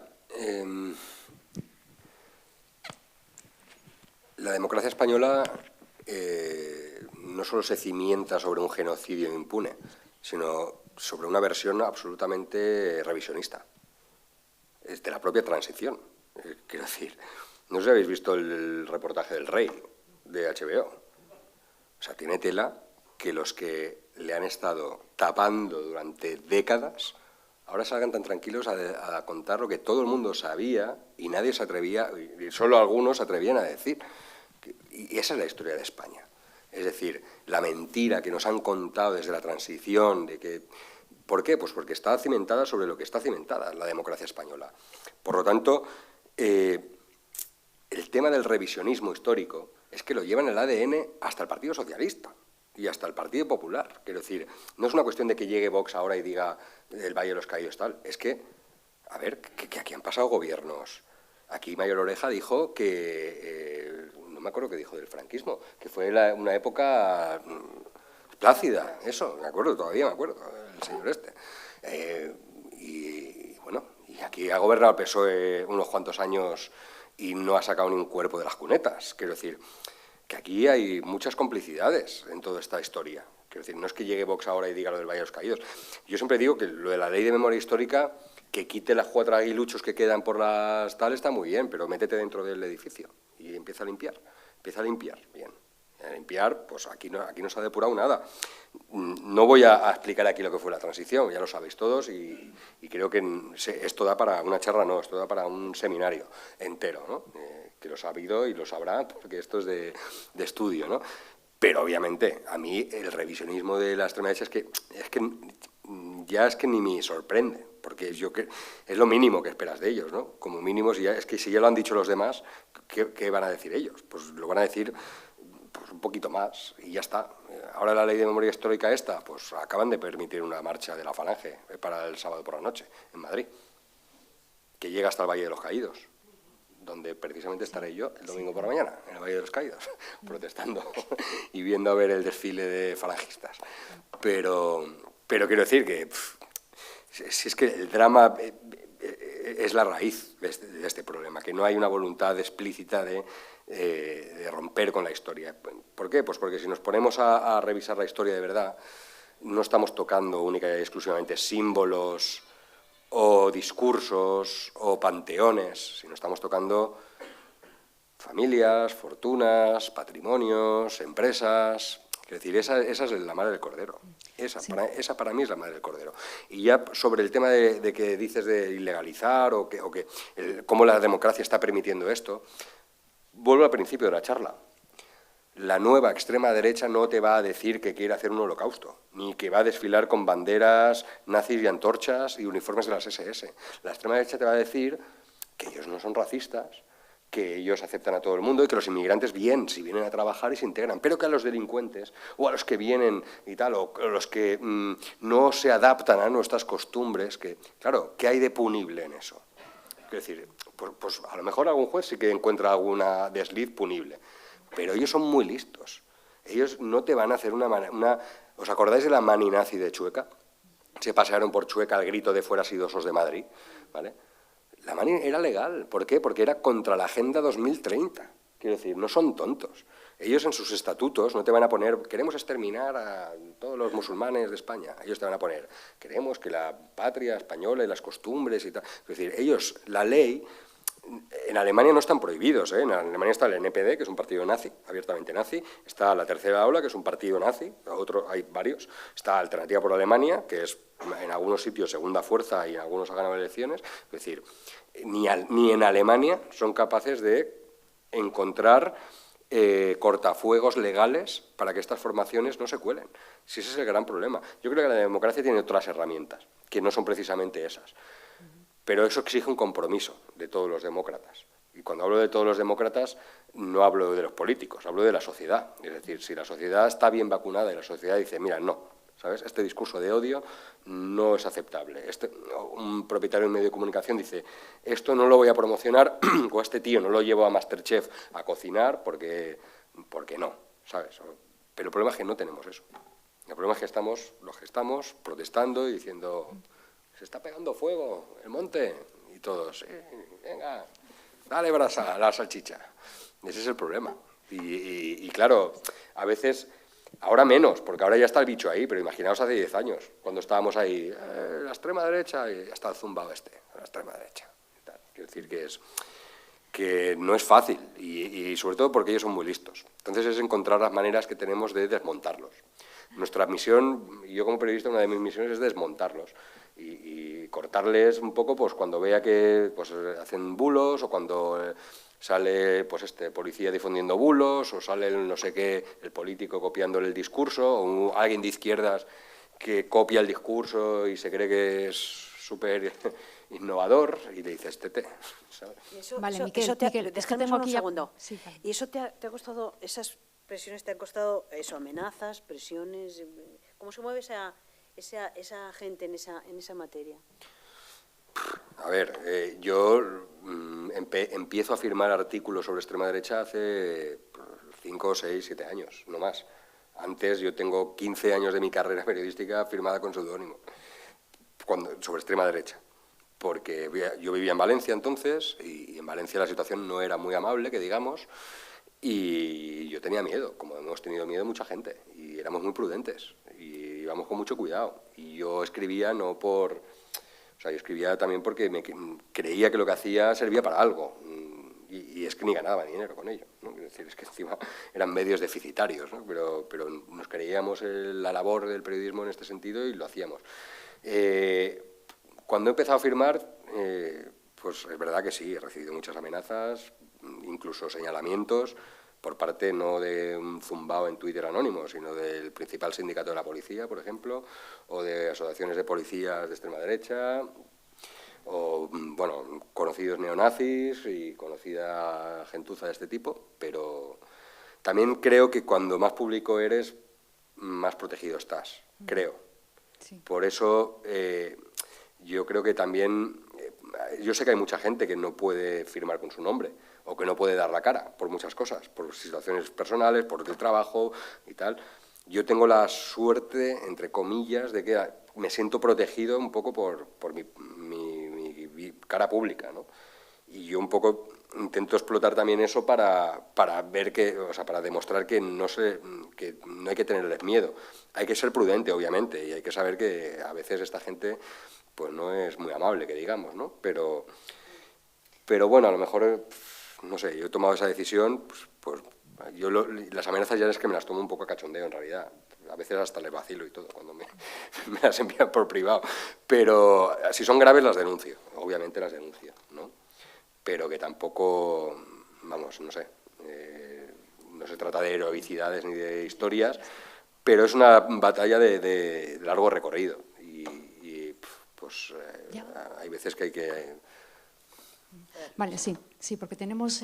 la democracia española no solo se cimienta sobre un genocidio impune, sino sobre una versión absolutamente revisionista. Es de la propia transición. Quiero decir, no sé si habéis visto el reportaje del Rey de HBO. O sea, tiene tela que los que le han estado tapando durante décadas ahora salgan tan tranquilos a contar lo que todo el mundo sabía y nadie se atrevía, y solo algunos se atrevían a decir. Y esa es la historia de España. Es decir, la mentira que nos han contado desde la transición, de que... ¿Por qué? Pues porque está cimentada sobre lo que está cimentada la democracia española. Por lo tanto, el tema del revisionismo histórico es que lo llevan en el ADN hasta el Partido Socialista y hasta el Partido Popular. Quiero decir, no es una cuestión de que llegue Vox ahora y diga el Valle de los Caídos tal. Es que, a ver, que aquí han pasado gobiernos. Aquí Mayor Oreja dijo que, no me acuerdo qué dijo del franquismo, que fue una época plácida, eso, todavía me acuerdo, el señor este. Y bueno, y aquí ha gobernado el PSOE unos cuantos años y no ha sacado ni un cuerpo de las cunetas. Quiero decir, que aquí hay muchas complicidades en toda esta historia. Quiero decir, no es que llegue Vox ahora y diga lo del Valle de los Caídos. Yo siempre digo que lo de la ley de memoria histórica, que quite las 4 aguiluchos que quedan por las tal, está muy bien, pero métete dentro del edificio y empieza a limpiar. Empieza a limpiar, bien. Limpiar, pues aquí no se ha depurado nada. No voy a explicar aquí lo que fue la transición, ya lo sabéis todos, y creo que esto da para una charla, no, esto da para un seminario entero, ¿no? Que lo ha habido y lo sabrá, porque esto es de estudio, ¿no? Pero obviamente, a mí el revisionismo de la extrema derecha es que ni me sorprende, porque es lo mínimo que esperas de ellos, ¿no? Como mínimo, es que si ya lo han dicho los demás, ¿qué van a decir ellos? Pues lo van a decir pues un poquito más y ya está. Ahora la ley de memoria histórica pues acaban de permitir una marcha de la Falange para el sábado por la noche en Madrid, que llega hasta el Valle de los Caídos, donde precisamente estaré yo el domingo por la mañana, en el Valle de los Caídos, protestando y viendo a ver el desfile de falangistas. Pero quiero decir que si es que el drama es la raíz de este problema, que no hay una voluntad explícita de romper con la historia. ¿Por qué? Pues porque si nos ponemos a revisar la historia de verdad, no estamos tocando única y exclusivamente símbolos o discursos o panteones, sino estamos tocando familias, fortunas, patrimonios, empresas. Es decir, esa es la madre del cordero. Esa para mí es la madre del cordero. Y ya sobre el tema de que dices de ilegalizar o cómo la democracia está permitiendo esto, vuelvo al principio de la charla. La nueva extrema derecha no te va a decir que quiere hacer un holocausto, ni que va a desfilar con banderas nazis y antorchas y uniformes de las SS. La extrema derecha te va a decir que ellos no son racistas, que ellos aceptan a todo el mundo y que los inmigrantes bien, si vienen a trabajar y se integran, pero que a los delincuentes o a los que vienen y tal, o a los que no se adaptan a nuestras costumbres, que claro, ¿qué hay de punible en eso? Es decir, pues a lo mejor algún juez sí que encuentra alguna desliz punible, pero ellos son muy listos. Ellos no te van a hacer ¿Os acordáis de la mani nazi de Chueca? Se pasearon por Chueca al grito de fueras idosos de Madrid, ¿vale? La mani era legal. ¿Por qué? Porque era contra la Agenda 2030. Quiero decir, no son tontos. Ellos en sus estatutos no te van a poner, queremos exterminar a todos los musulmanes de España. Ellos te van a poner, queremos que la patria española y las costumbres y tal. Es decir, ellos, la ley, en Alemania no están prohibidos, ¿eh? En Alemania está el NPD, que es un partido nazi, abiertamente nazi. Está la Tercera Ola, que es un partido nazi. Hay varios. Está Alternativa por Alemania, que es en algunos sitios segunda fuerza y en algunos ha ganado elecciones. Es decir, ni en Alemania son capaces de encontrar cortafuegos legales para que estas formaciones no se cuelen. Si ese es el gran problema. Yo creo que la democracia tiene otras herramientas, que no son precisamente esas. Pero eso exige un compromiso de todos los demócratas. Y cuando hablo de todos los demócratas, no hablo de los políticos, hablo de la sociedad. Es decir, si la sociedad está bien vacunada y la sociedad dice, mira, no, ¿sabes? Este discurso de odio no es aceptable. Un propietario de un medio de comunicación dice, esto no lo voy a promocionar, o a este tío no lo llevo a MasterChef a cocinar porque no, ¿sabes? Pero el problema es que no tenemos eso. El problema es que estamos protestando y diciendo, se está pegando fuego el monte, y todos, venga, dale brasa a la salchicha. Ese es el problema. Y claro, a veces, ahora menos, porque ahora ya está el bicho ahí, pero imaginaos hace 10 años, cuando estábamos ahí, la extrema derecha, y ya está el zumbao la extrema derecha. Y tal. Quiero decir que no es fácil, y sobre todo porque ellos son muy listos. Entonces es encontrar las maneras que tenemos de desmontarlos. Nuestra misión, y yo como periodista, una de mis misiones es desmontarlos. Y cortarles un poco pues cuando vea que pues hacen bulos, o cuando sale pues policía difundiendo bulos, o sale el no sé qué, el político copiándole el discurso, o alguien de izquierdas que copia el discurso y se cree que es súper innovador y le dices tete, ¿sabes? Vale, Miquel, déjame tengo un aquí segundo. Sí, vale. ¿Y eso te ha costado, esas presiones te han costado eso, amenazas, presiones? ¿Cómo se mueve esa gente en esa materia? A ver, yo empiezo a firmar artículos sobre extrema derecha hace 5, 6, 7 años, no más. Antes yo tengo 15 años de mi carrera periodística firmada con seudónimo sobre extrema derecha, porque yo vivía en Valencia entonces, y en Valencia la situación no era muy amable, que digamos, y yo tenía miedo, como hemos tenido miedo mucha gente, y éramos muy prudentes, y íbamos con mucho cuidado. Y yo escribía yo escribía también porque me creía que lo que hacía servía para algo. Y es que ni ganaba dinero con ello, ¿no? Es decir, es que encima eran medios deficitarios, ¿no? Pero nos creíamos la labor del periodismo en este sentido y lo hacíamos. Cuando he empezado a firmar, pues es verdad que sí, he recibido muchas amenazas, incluso señalamientos, por parte no de un zumbao en Twitter anónimo, sino del principal sindicato de la policía, por ejemplo, o de asociaciones de policías de extrema derecha, o, bueno, conocidos neonazis y conocida gentuza de este tipo, pero también creo que cuando más público eres, más protegido estás, creo. Sí. Por eso yo creo que también, yo sé que hay mucha gente que no puede firmar con su nombre, o que no puede dar la cara por muchas cosas, por situaciones personales, por el trabajo y tal. Yo tengo la suerte, entre comillas, de que me siento protegido un poco por mi cara pública, ¿no? Y yo un poco intento explotar también eso para ver que, o sea, para demostrar que no hay que tenerles miedo. Hay que ser prudente, obviamente, y hay que saber que a veces esta gente pues no es muy amable, que digamos, ¿no? Pero bueno, a lo mejor, no sé, yo he tomado esa decisión, pues yo las amenazas ya es que me las tomo un poco a cachondeo, en realidad. A veces hasta les vacilo y todo, cuando me las envían por privado. Pero si son graves las denuncio, obviamente las denuncio, ¿no? Pero que tampoco, vamos, no sé, no se trata de heroicidades ni de historias, pero es una batalla de largo recorrido. Y pues hay veces que hay que... Vale, sí, porque tenemos,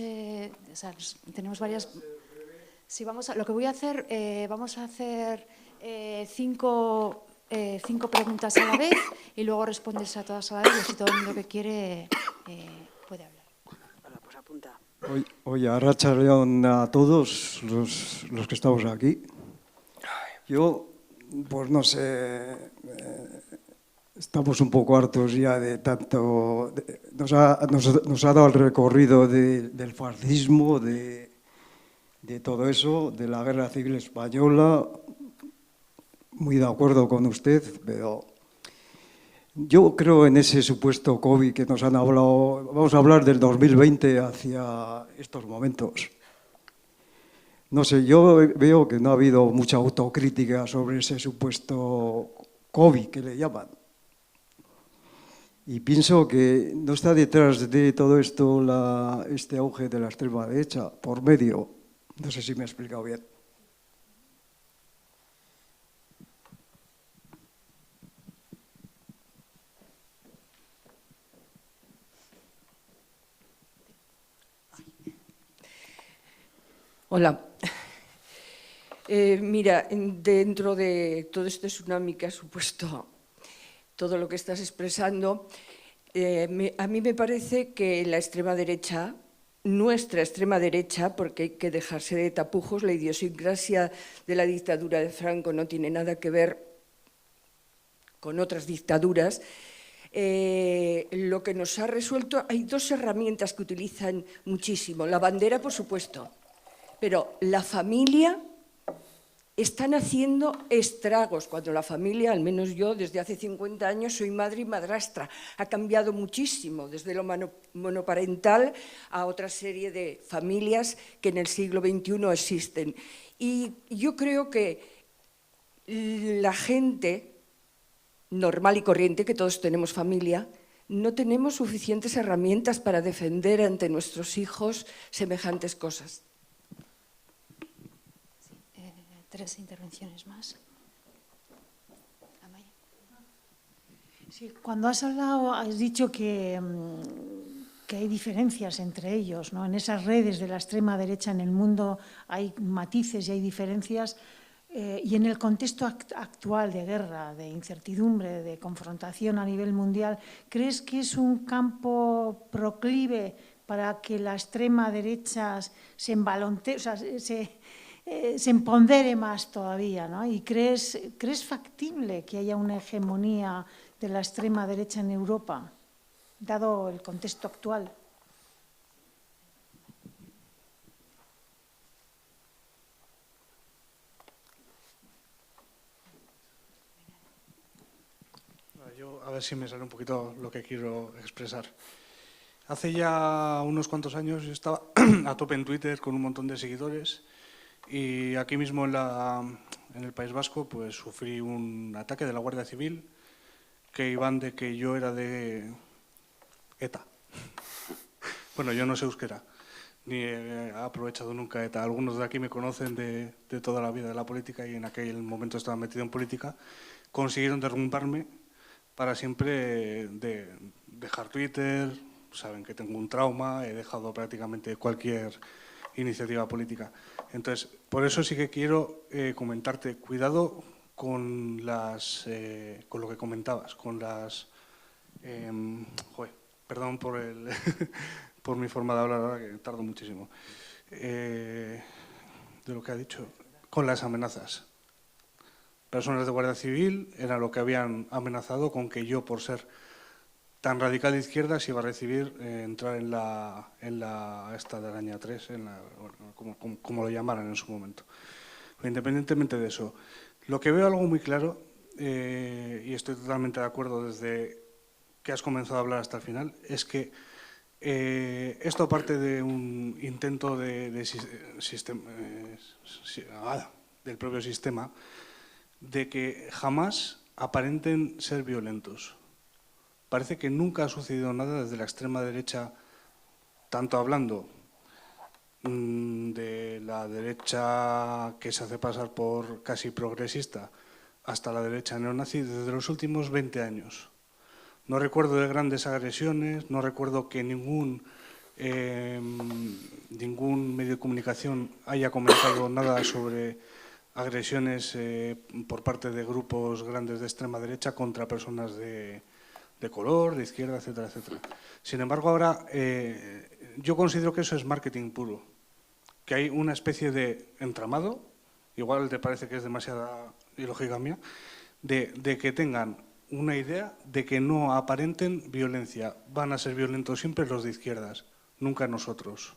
tenemos varias... Sí, lo que voy a hacer, vamos a hacer 5 preguntas a la vez y luego respondes a todas a la vez y si todo el mundo que quiere puede hablar. Bueno, pues apunta. Oye, arratsaldeon a todos los que estamos aquí. Yo, pues no sé, estamos un poco hartos ya de tanto... Nos ha dado el recorrido del fascismo, de todo eso, de la Guerra Civil Española. Muy de acuerdo con usted, pero yo creo en ese supuesto COVID que nos han hablado. Vamos a hablar del 2020 hacia estos momentos. No sé, yo veo que no ha habido mucha autocrítica sobre ese supuesto COVID que le llaman. Y pienso que no está detrás de todo esto este auge de la extrema derecha, por medio. No sé si me he explicado bien. Hola. Mira, dentro de todo este tsunami que ha supuesto todo lo que estás expresando, a mí me parece que la extrema derecha, nuestra extrema derecha, porque hay que dejarse de tapujos, la idiosincrasia de la dictadura de Franco no tiene nada que ver con otras dictaduras. Lo que nos ha resuelto, hay 2 herramientas que utilizan muchísimo. La bandera, por supuesto, pero la familia... Están haciendo estragos, cuando la familia, al menos yo, desde hace 50 años soy madre y madrastra. Ha cambiado muchísimo, desde lo monoparental a otra serie de familias que en el siglo XXI existen. Y yo creo que la gente normal y corriente, que todos tenemos familia, no tenemos suficientes herramientas para defender ante nuestros hijos semejantes cosas. 3 intervenciones más. Sí, cuando has hablado, has dicho que hay diferencias entre ellos, ¿no? En esas redes de la extrema derecha en el mundo hay matices y hay diferencias. Y en el contexto actual de guerra, de incertidumbre, de confrontación a nivel mundial, ¿crees que es un campo proclive para que la extrema derecha se embalontee, o sea, se empodere más todavía, ¿no? ¿Y crees factible que haya una hegemonía de la extrema derecha en Europa, dado el contexto actual? Yo, a ver si me sale un poquito lo que quiero expresar. Hace ya unos cuantos años yo estaba a tope en Twitter con un montón de seguidores y aquí mismo en el País Vasco pues sufrí un ataque de la Guardia Civil que iban de que yo era de ETA. Bueno, yo no sé euskera, ni he aprovechado nunca ETA. Algunos de aquí me conocen de toda la vida de la política y en aquel momento estaba metido en política. Consiguieron derrumbarme para siempre dejar Twitter. Saben que tengo un trauma, he dejado prácticamente cualquier iniciativa política. Entonces, por eso sí que quiero comentarte, cuidado con con lo que comentabas, con las... perdón por por mi forma de hablar ahora, que tardo muchísimo. De lo que ha dicho, con las amenazas. Personas de Guardia Civil era lo que habían amenazado con que yo, por ser tan radical de izquierdas, iba a recibir entrar en la esta de araña 3, como lo llamaran en su momento. Pero independientemente de eso, lo que veo algo muy claro, y estoy totalmente de acuerdo desde que has comenzado a hablar hasta el final, es que esto parte de un intento del propio sistema de que jamás aparenten ser violentos. Parece que nunca ha sucedido nada desde la extrema derecha, tanto hablando de la derecha que se hace pasar por casi progresista, hasta la derecha neonazi, desde los últimos 20 años. No recuerdo de grandes agresiones, no recuerdo que ningún medio de comunicación haya comentado nada sobre agresiones por parte de grupos grandes de extrema derecha contra personas de color, de izquierda, etcétera, etcétera. Sin embargo, ahora yo considero que eso es marketing puro, que hay una especie de entramado, igual te parece que es demasiada ilógica mía, de que tengan una idea de que no aparenten violencia. Van a ser violentos siempre los de izquierdas, nunca nosotros.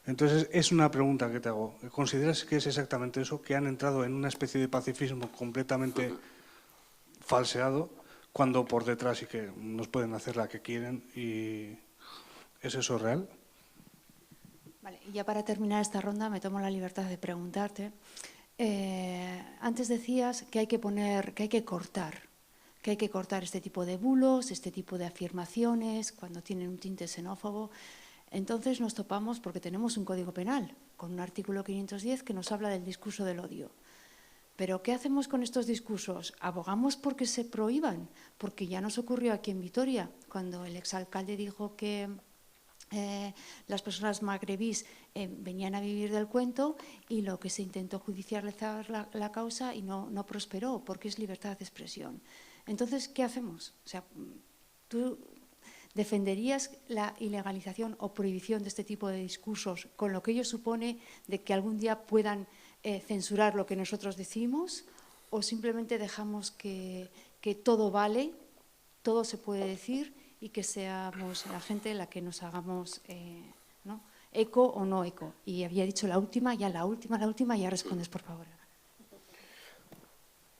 Entonces, es una pregunta que te hago. ¿Consideras que es exactamente eso, que han entrado en una especie de pacifismo completamente falseado, cuando por detrás sí que nos pueden hacer la que quieren? ¿Y es eso real? Vale, y ya para terminar esta ronda me tomo la libertad de preguntarte. Antes decías que hay que cortar este tipo de bulos, este tipo de afirmaciones, cuando tienen un tinte xenófobo. Entonces nos topamos, porque tenemos un código penal, con un artículo 510 que nos habla del discurso del odio. Pero ¿qué hacemos con estos discursos? ¿Abogamos porque se prohíban? Porque ya nos ocurrió aquí en Vitoria, cuando el exalcalde dijo que las personas magrebís venían a vivir del cuento y lo que se intentó judicializar la causa y no prosperó, porque es libertad de expresión. Entonces, ¿qué hacemos? O sea, ¿tú defenderías la ilegalización o prohibición de este tipo de discursos con lo que ello supone de que algún día puedan censurar lo que nosotros decimos, o simplemente dejamos que todo vale, todo se puede decir y que seamos la gente la que nos hagamos ¿no? eco o no eco? Y había dicho la última, ya respondes, por favor.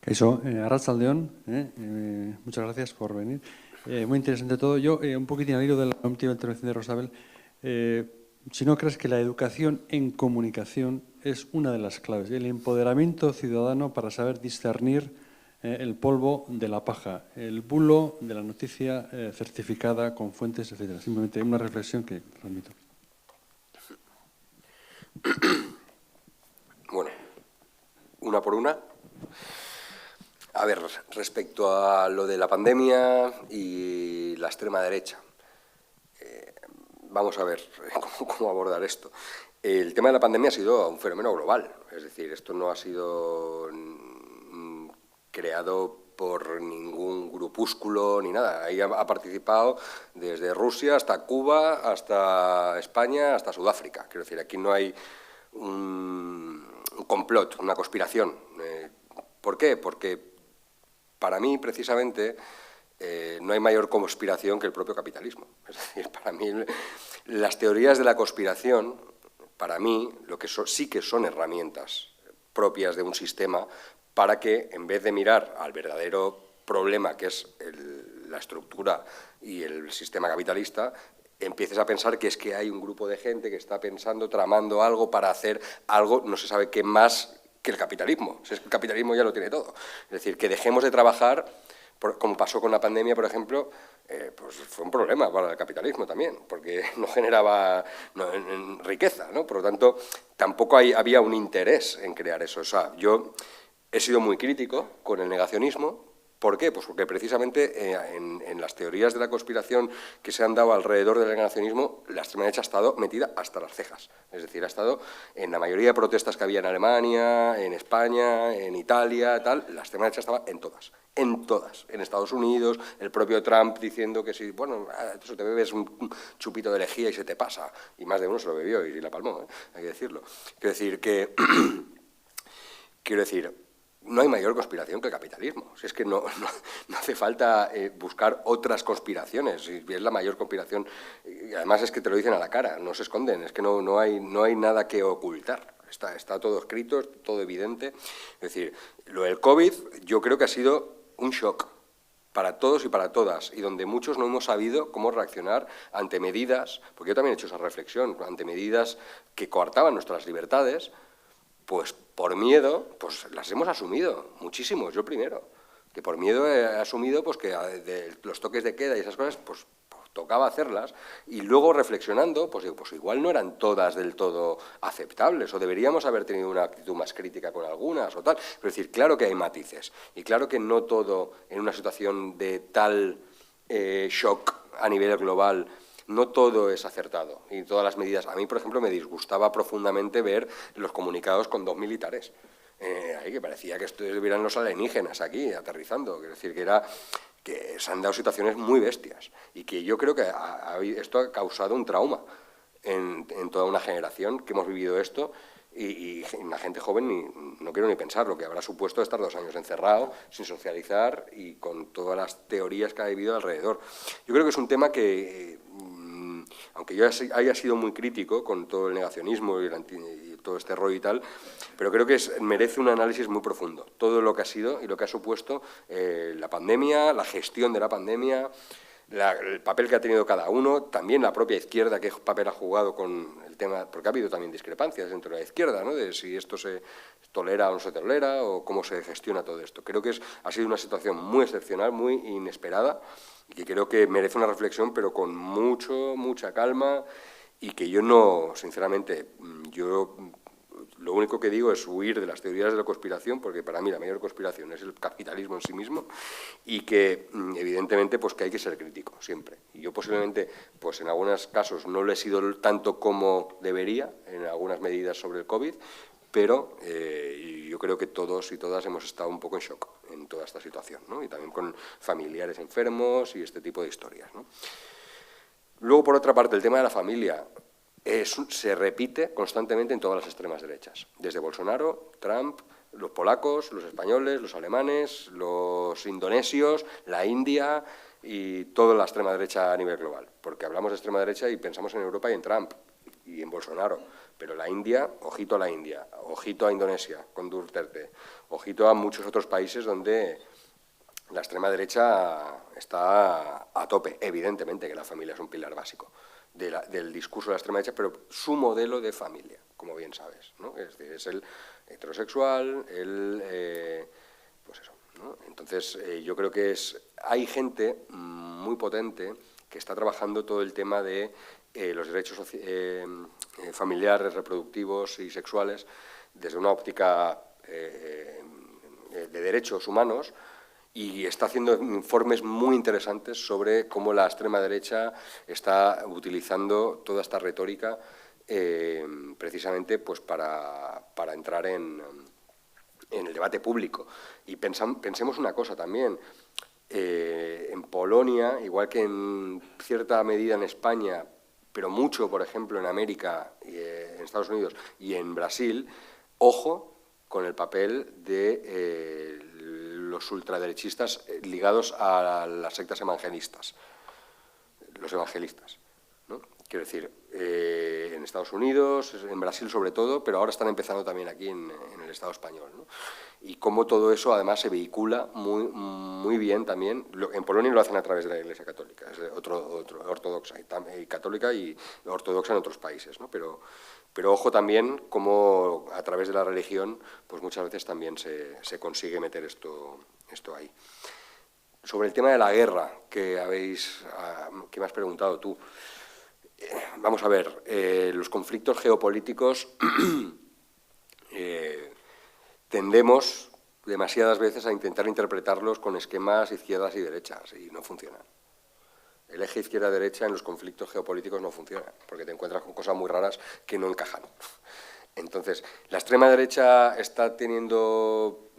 Eso, Arratsaldeon, muchas gracias por venir. Muy interesante todo. Yo, un poquitín al hilo de la última intervención de Rosabel, si no crees que la educación en comunicación es una de las claves, el empoderamiento ciudadano para saber discernir el polvo de la paja, el bulo de la noticia certificada con fuentes, etcétera. Simplemente una reflexión que transmito. Bueno, una por una. A ver, respecto a lo de la pandemia y la extrema derecha, vamos a ver cómo abordar esto. El tema de la pandemia ha sido un fenómeno global, es decir, esto no ha sido creado por ningún grupúsculo ni nada. Ahí ha participado desde Rusia hasta Cuba, hasta España, hasta Sudáfrica. Quiero decir, aquí no hay un complot, una conspiración. ¿Por qué? Porque para mí, precisamente, no hay mayor conspiración que el propio capitalismo. Es decir, para mí, las teorías de la conspiración, para mí, lo que sí que son herramientas propias de un sistema para que, en vez de mirar al verdadero problema, que es la estructura y el sistema capitalista, empieces a pensar que es que hay un grupo de gente que está pensando, tramando algo para hacer algo, no se sabe qué más que el capitalismo. Si es que el capitalismo ya lo tiene todo. Es decir, que dejemos de trabajar, como pasó con la pandemia, por ejemplo, pues fue un problema para el capitalismo también, porque no generaba riqueza, ¿no? Por lo tanto, tampoco había un interés en crear eso. O sea, yo he sido muy crítico con el negacionismo. ¿Por qué? Pues porque precisamente en las teorías de la conspiración que se han dado alrededor del negacionismo, la extrema derecha ha estado metida hasta las cejas. Es decir, ha estado en la mayoría de protestas que había en Alemania, en España, en Italia, tal, la extrema derecha estaba en todas. En Estados Unidos, el propio Trump diciendo que si, bueno, eso te bebes un chupito de lejía y se te pasa, y más de uno se lo bebió y la palmó, hay que decirlo. Quiero decir, no hay mayor conspiración que el capitalismo. Si es que no hace falta buscar otras conspiraciones, y es la mayor conspiración, y además es que te lo dicen a la cara, no se esconden, es que no hay nada que ocultar. Está todo escrito, todo evidente. Es decir, lo del COVID yo creo que ha sido un shock para todos y para todas, y donde muchos no hemos sabido cómo reaccionar ante medidas, porque yo también he hecho esa reflexión, ante medidas que coartaban nuestras libertades, pues por miedo, pues las hemos asumido, muchísimos, yo primero, que por miedo he asumido pues que de los toques de queda y esas cosas, pues tocaba hacerlas, y luego reflexionando, pues digo, pues igual no eran todas del todo aceptables, o deberíamos haber tenido una actitud más crítica con algunas, o tal. Es decir, claro que hay matices, y claro que no todo en una situación de tal shock a nivel global, no todo es acertado, y todas las medidas. A mí, por ejemplo, me disgustaba profundamente ver los comunicados con 2 militares, ahí que parecía que estuvieran los alienígenas aquí, aterrizando, es decir, que se han dado situaciones muy bestias, y que yo creo que esto ha causado un trauma en toda una generación que hemos vivido esto, y la gente joven no quiero ni pensar lo que habrá supuesto estar 2 años encerrado, sin socializar y con todas las teorías que ha vivido alrededor. Yo creo que es un tema que, aunque yo haya sido muy crítico con todo el negacionismo y todo este rollo y tal, pero creo que merece un análisis muy profundo. Todo lo que ha sido y lo que ha supuesto la pandemia, la gestión de la pandemia, el papel que ha tenido cada uno, también la propia izquierda, qué papel ha jugado con el tema, porque ha habido también discrepancias dentro de la izquierda, ¿no?, de si esto se tolera o no se tolera, o cómo se gestiona todo esto. Creo que ha sido una situación muy excepcional, muy inesperada, y que creo que merece una reflexión, pero con mucha calma, y que yo no, sinceramente, lo único que digo es huir de las teorías de la conspiración, porque para mí la mayor conspiración es el capitalismo en sí mismo, y que evidentemente pues que hay que ser crítico siempre. Y yo posiblemente pues en algunos casos no lo he sido tanto como debería en algunas medidas sobre el COVID, pero yo creo que todos y todas hemos estado un poco en shock en toda esta situación, ¿no? Y también con familiares enfermos y este tipo de historias, ¿no? Luego, por otra parte, el tema de la familia se repite constantemente en todas las extremas derechas, desde Bolsonaro, Trump, los polacos, los españoles, los alemanes, los indonesios, la India y toda la extrema derecha a nivel global, porque hablamos de extrema derecha y pensamos en Europa y en Trump y en Bolsonaro, pero la India, ojito a la India, ojito a Indonesia con Duterte, ojito a muchos otros países donde la extrema derecha está a tope. Evidentemente que la familia es un pilar básico del discurso de la extrema derecha, pero su modelo de familia, como bien sabes, ¿no? Es decir, es el heterosexual, pues eso, ¿no? Entonces, yo creo que hay gente muy potente que está trabajando todo el tema de los derechos familiares, reproductivos y sexuales desde una óptica de derechos humanos, y está haciendo informes muy interesantes sobre cómo la extrema derecha está utilizando toda esta retórica precisamente pues para entrar en el debate público. Y pensemos una cosa también, en Polonia, igual que en cierta medida en España, pero mucho, por ejemplo, en América, en Estados Unidos y en Brasil, ojo con el papel de los ultraderechistas ligados a las sectas evangelistas, los evangelistas. ¿no? Quiero decir, en Estados Unidos, en Brasil sobre todo, pero ahora están empezando también aquí en el Estado español, ¿no? Y cómo todo eso además se vehicula muy bien también. En Polonia lo hacen a través de la Iglesia Católica, es ortodoxa y católica y ortodoxa en otros países, ¿no? Pero ojo también cómo a través de la religión pues muchas veces también se consigue meter esto ahí. Sobre el tema de la guerra que me has preguntado tú, vamos a ver, los conflictos geopolíticos tendemos demasiadas veces a intentar interpretarlos con esquemas izquierdas y derechas y no funcionan. El eje izquierda-derecha en los conflictos geopolíticos no funciona, porque te encuentras con cosas muy raras que no encajan. Entonces, ¿la extrema derecha está teniendo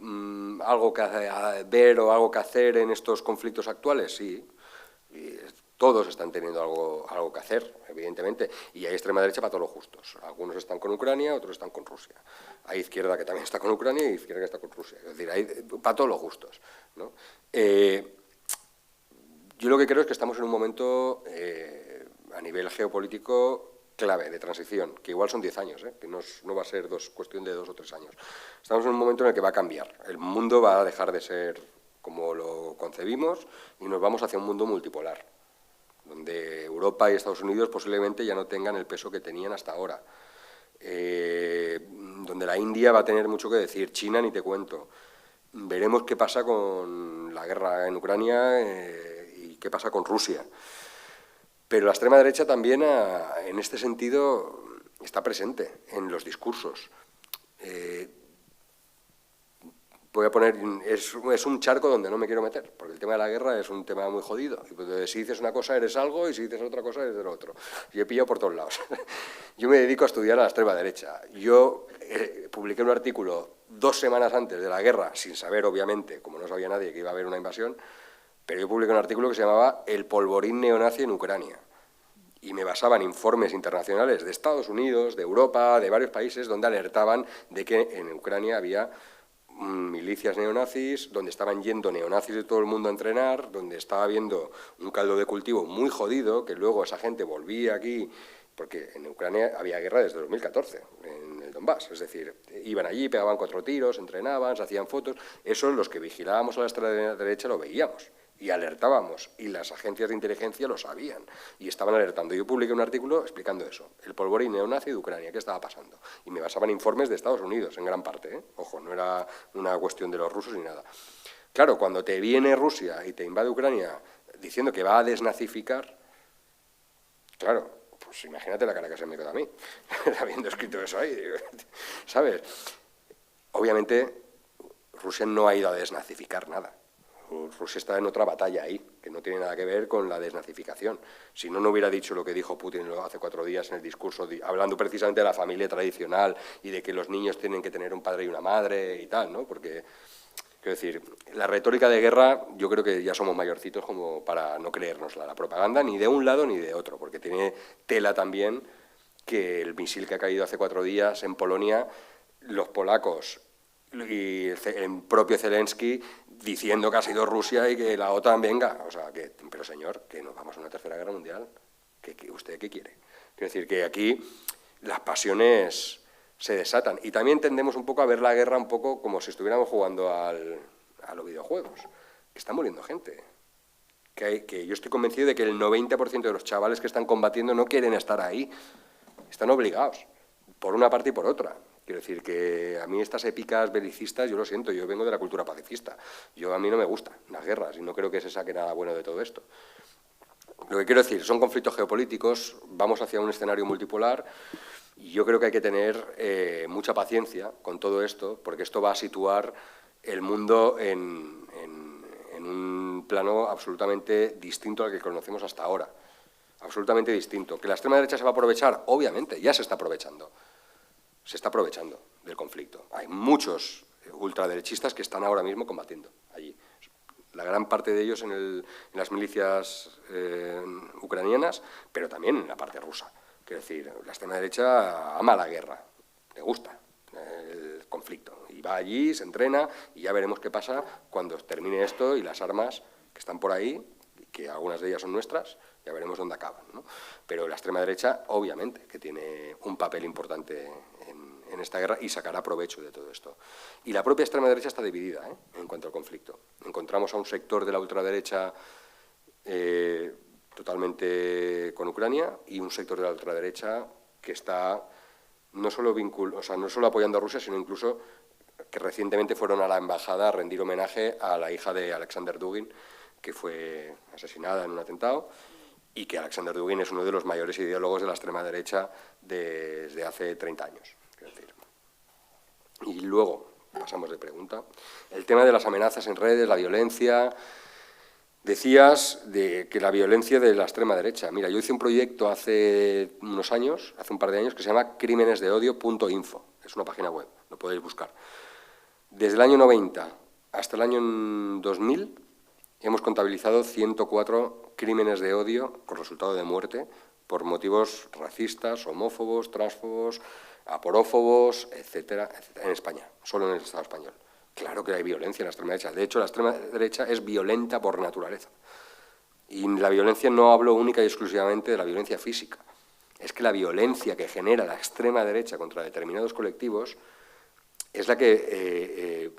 algo que ver o algo que hacer en estos conflictos actuales? Sí. Todos están teniendo algo que hacer, evidentemente, y hay extrema derecha para todos los gustos. Algunos están con Ucrania, otros están con Rusia. Hay izquierda que también está con Ucrania y izquierda que está con Rusia. Es decir, hay para todos los gustos, ¿no? Yo lo que creo es que estamos en un momento, a nivel geopolítico, clave, de transición, que igual son 10 años, que no va a ser cuestión de 2 o 3 años. Estamos en un momento en el que va a cambiar. El mundo va a dejar de ser como lo concebimos y nos vamos hacia un mundo multipolar, donde Europa y Estados Unidos posiblemente ya no tengan el peso que tenían hasta ahora, donde la India va a tener mucho que decir, China ni te cuento. Veremos qué pasa con la guerra en Ucrania y qué pasa con Rusia. Pero la extrema derecha también, en este sentido, está presente en los discursos. Voy a poner, es un charco donde no me quiero meter, porque el tema de la guerra es un tema muy jodido. Si dices una cosa eres algo y si dices otra cosa eres del otro. Yo he pillado por todos lados. Yo me dedico a estudiar a la extrema derecha. Yo publiqué un artículo 2 semanas antes de la guerra, sin saber, obviamente, como no sabía nadie que iba a haber una invasión, pero yo publiqué un artículo que se llamaba El polvorín neonazi en Ucrania. Y me basaba en informes internacionales de Estados Unidos, de Europa, de varios países, donde alertaban de que en Ucrania había milicias neonazis, donde estaban yendo neonazis de todo el mundo a entrenar, donde estaba habiendo un caldo de cultivo muy jodido, que luego esa gente volvía aquí, porque en Ucrania había guerra desde 2014, en el Donbass, es decir, iban allí, pegaban 4 tiros, entrenaban, se hacían fotos, eso los que vigilábamos a la extrema derecha lo veíamos. Y alertábamos, y las agencias de inteligencia lo sabían, y estaban alertando. Yo publiqué un artículo explicando eso, el polvorín neonazi de Ucrania, qué estaba pasando. Y me basaban en informes de Estados Unidos, en gran parte, ¿eh? Ojo, no era una cuestión de los rusos ni nada. Claro, cuando te viene Rusia y te invade Ucrania diciendo que va a desnazificar, claro, pues imagínate la cara que se me queda a mí, habiendo escrito eso ahí, ¿sabes? Obviamente, Rusia no ha ido a desnazificar nada. Rusia está en otra batalla ahí, que no tiene nada que ver con la desnazificación. Si no, no hubiera dicho lo que dijo Putin hace 4 días en el discurso, hablando precisamente de la familia tradicional y de que los niños tienen que tener un padre y una madre y tal, ¿no? Porque, quiero decir, la retórica de guerra, yo creo que ya somos mayorcitos como para no creérnosla, la propaganda ni de un lado ni de otro, porque tiene tela también que el misil que ha caído hace 4 días en Polonia, los polacos y el propio Zelensky diciendo que ha sido Rusia y que la OTAN venga. O sea, pero señor, que nos vamos a una 3ª guerra mundial. ¿Usted qué quiere? Quiero decir que aquí las pasiones se desatan. Y también tendemos un poco a ver la guerra un poco como si estuviéramos jugando a los videojuegos. Que está muriendo gente. Que yo estoy convencido de que el 90% de los chavales que están combatiendo no quieren estar ahí. Están obligados, por una parte y por otra. Quiero decir que a mí estas épicas belicistas, yo lo siento, yo vengo de la cultura pacifista. A mí no me gustan las guerras y no creo que se saque nada bueno de todo esto. Lo que quiero decir, son conflictos geopolíticos, vamos hacia un escenario multipolar y yo creo que hay que tener mucha paciencia con todo esto, porque esto va a situar el mundo en un plano absolutamente distinto al que conocemos hasta ahora. Absolutamente distinto. ¿Que la extrema derecha se va a aprovechar? Obviamente, ya se está aprovechando. Se está aprovechando del conflicto. Hay muchos ultraderechistas que están ahora mismo combatiendo allí. La gran parte de ellos en las milicias ucranianas, pero también en la parte rusa. Quiero decir, la extrema derecha ama la guerra, le gusta el conflicto. Y va allí, se entrena, y ya veremos qué pasa cuando termine esto y las armas que están por ahí, que algunas de ellas son nuestras, ya veremos dónde acaban, ¿no? Pero la extrema derecha, obviamente, que tiene un papel importante en esta guerra y sacará provecho de todo esto. Y la propia extrema derecha está dividida, en cuanto al conflicto. Encontramos a un sector de la ultraderecha totalmente con Ucrania y un sector de la ultraderecha que está no solo apoyando a Rusia, sino incluso que recientemente fueron a la embajada a rendir homenaje a la hija de Alexander Dugin, que fue asesinada en un atentado, y que Alexander Dugin es uno de los mayores ideólogos de la extrema derecha desde hace 30 años. Quiero decir. Y luego, pasamos de pregunta, el tema de las amenazas en redes, la violencia. Decías que la violencia de la extrema derecha. Mira, yo hice un proyecto hace unos años, hace un par de años, que se llama crimenesdeodio.info. Es una página web, lo podéis buscar. Desde el año 90 hasta el año 2000 hemos contabilizado 104 crímenes de odio con resultado de muerte por motivos racistas, homófobos, transfobos, aporófobos, etcétera, etcétera, en España, solo en el Estado español. Claro que hay violencia en la extrema derecha. De hecho, la extrema derecha es violenta por naturaleza. Y la violencia no hablo única y exclusivamente de la violencia física. Es que la violencia que genera la extrema derecha contra determinados colectivos es la que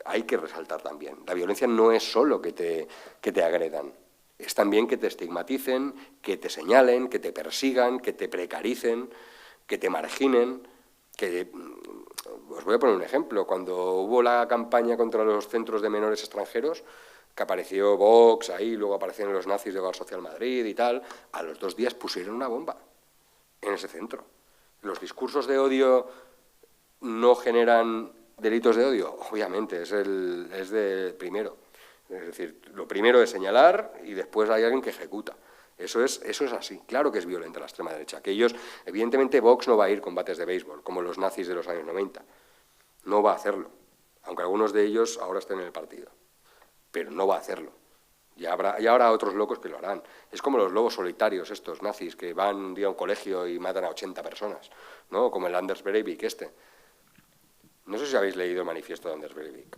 hay que resaltar también. La violencia no es solo que te agredan, es también que te estigmaticen, que te señalen, que te persigan, que te precaricen, que te marginen, que... Os voy a poner un ejemplo. Cuando hubo la campaña contra los centros de menores extranjeros, que apareció Vox ahí, luego aparecieron los nazis de Hogar Social Madrid y tal, a los 2 días pusieron una bomba en ese centro. ¿Los discursos de odio no generan delitos de odio? Obviamente, es de primero. Es decir, lo primero es señalar y después hay alguien que ejecuta. Eso es así. Claro que es violenta la extrema derecha. Que ellos, evidentemente, Vox no va a ir con bates de béisbol, como los nazis de los años 90. No va a hacerlo. Aunque algunos de ellos ahora estén en el partido. Pero no va a hacerlo. Ya habrá otros locos que lo harán. Es como los lobos solitarios, estos nazis, que van un día a un colegio y matan a 80 personas, ¿no? Como el Anders Breivik este. No sé si habéis leído el manifiesto de Anders Breivik.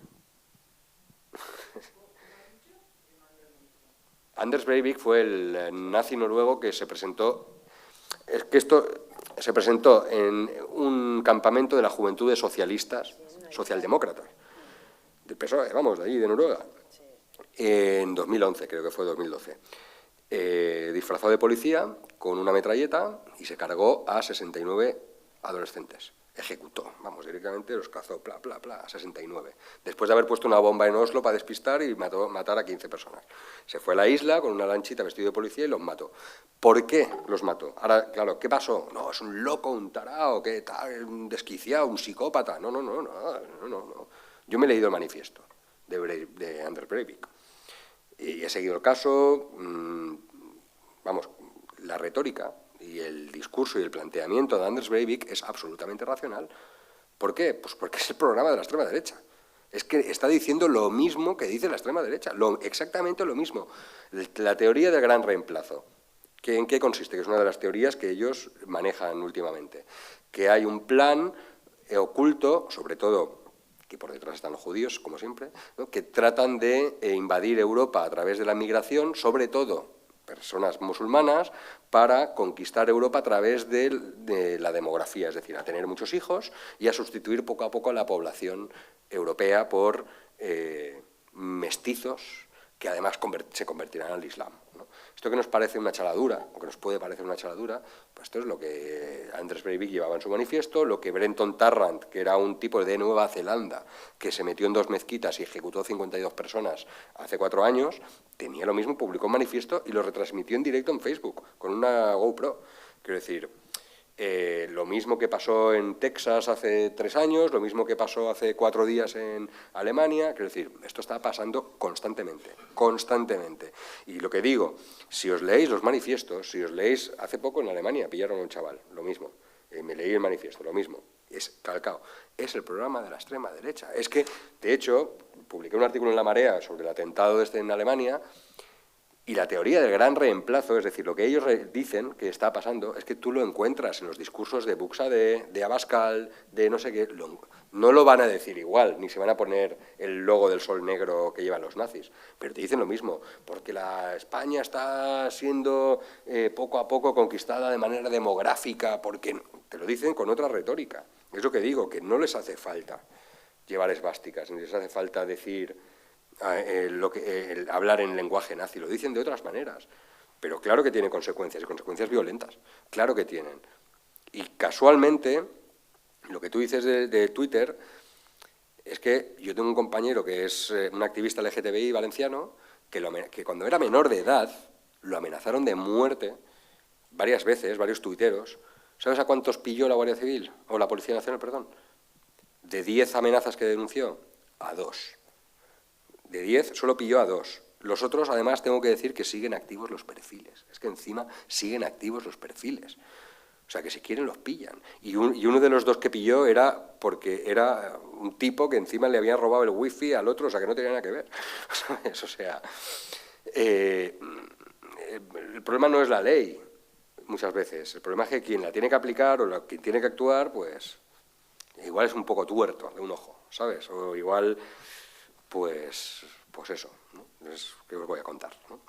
Anders Breivik fue el nazi noruego que se presentó... Es que esto se presentó en un campamento de las juventudes socialistas, socialdemócratas, del PSOE, vamos, de allí, de Noruega, en 2011, creo que fue 2012. Disfrazado de policía, con una metralleta, y se cargó a 69 adolescentes. Ejecutó, vamos, directamente los cazó, a 69. Después de haber puesto una bomba en Oslo para despistar y matar a 15 personas. Se fue a la isla con una lanchita vestido de policía y los mató. ¿Por qué los mató? Ahora, claro, ¿qué pasó? No, es un loco, un tarao, ¿qué tal? Un desquiciado, un psicópata. No. Yo me he leído el manifiesto de Anders Breivik. Y he seguido el caso, vamos, la retórica y el discurso y el planteamiento de Anders Breivik es absolutamente racional. ¿Por qué? Pues porque es el programa de la extrema derecha. Es que está diciendo lo mismo que dice la extrema derecha, exactamente lo mismo. La teoría del gran reemplazo. ¿En qué consiste? Que es una de las teorías que ellos manejan últimamente. Que hay un plan oculto, sobre todo, que por detrás están los judíos, como siempre, ¿no? Que tratan de invadir Europa a través de la migración, sobre todo personas musulmanas, para conquistar Europa a través de la demografía, es decir, a tener muchos hijos y a sustituir poco a poco a la población europea por mestizos que además se convertirán al Islam, ¿no? Esto que nos parece una chaladura, o que nos puede parecer una chaladura, pues esto es lo que Anders Breivik llevaba en su manifiesto, lo que Brenton Tarrant, que era un tipo de Nueva Zelanda, que se metió en 2 mezquitas y ejecutó 52 personas hace 4 años, tenía lo mismo, publicó un manifiesto y lo retransmitió en directo en Facebook, con una GoPro. Quiero decir, lo mismo que pasó en Texas hace 3 años, lo mismo que pasó hace 4 días en Alemania. Quiero decir, esto está pasando constantemente. Y lo que digo, si os leéis los manifiestos, si os leéis, hace poco en Alemania pillaron a un chaval, lo mismo, me leí el manifiesto, lo mismo, es calcao, es el programa de la extrema derecha. Es que, de hecho, publiqué un artículo en La Marea sobre el atentado en Alemania Y la teoría del gran reemplazo, es decir, lo que ellos dicen que está pasando, es que tú lo encuentras en los discursos de Buxade, de Abascal, de no sé qué. No lo van a decir igual, ni se van a poner el logo del sol negro que llevan los nazis, pero te dicen lo mismo, porque la España está siendo poco a poco conquistada de manera demográfica, porque te lo dicen con otra retórica. Es lo que digo, que no les hace falta llevar esvásticas, ni les hace falta decir... hablar en lenguaje nazi, lo dicen de otras maneras, pero claro que tiene consecuencias, y consecuencias violentas, claro que tienen. Y casualmente, lo que tú dices de Twitter, es que yo tengo un compañero que es un activista LGTBI valenciano, que cuando era menor de edad, lo amenazaron de muerte varias veces, varios tuiteros. ¿Sabes a cuántos pilló la Guardia Civil? O la Policía Nacional, perdón. De 10 amenazas que denunció, a 2. De 10 solo pilló a 2. Los otros, además, tengo que decir que siguen activos los perfiles. Es que encima siguen activos los perfiles. O sea, que si quieren los pillan. Y uno de los 2 que pilló era porque era un tipo que encima le había robado el wifi al otro, o sea, que no tenía nada que ver. ¿Sabes? O sea, el problema no es la ley, muchas veces. El problema es que quien la tiene que aplicar o quien tiene que actuar, pues igual es un poco tuerto de un ojo, ¿sabes? O igual... Pues eso, ¿no? Es que os voy a contar, ¿no?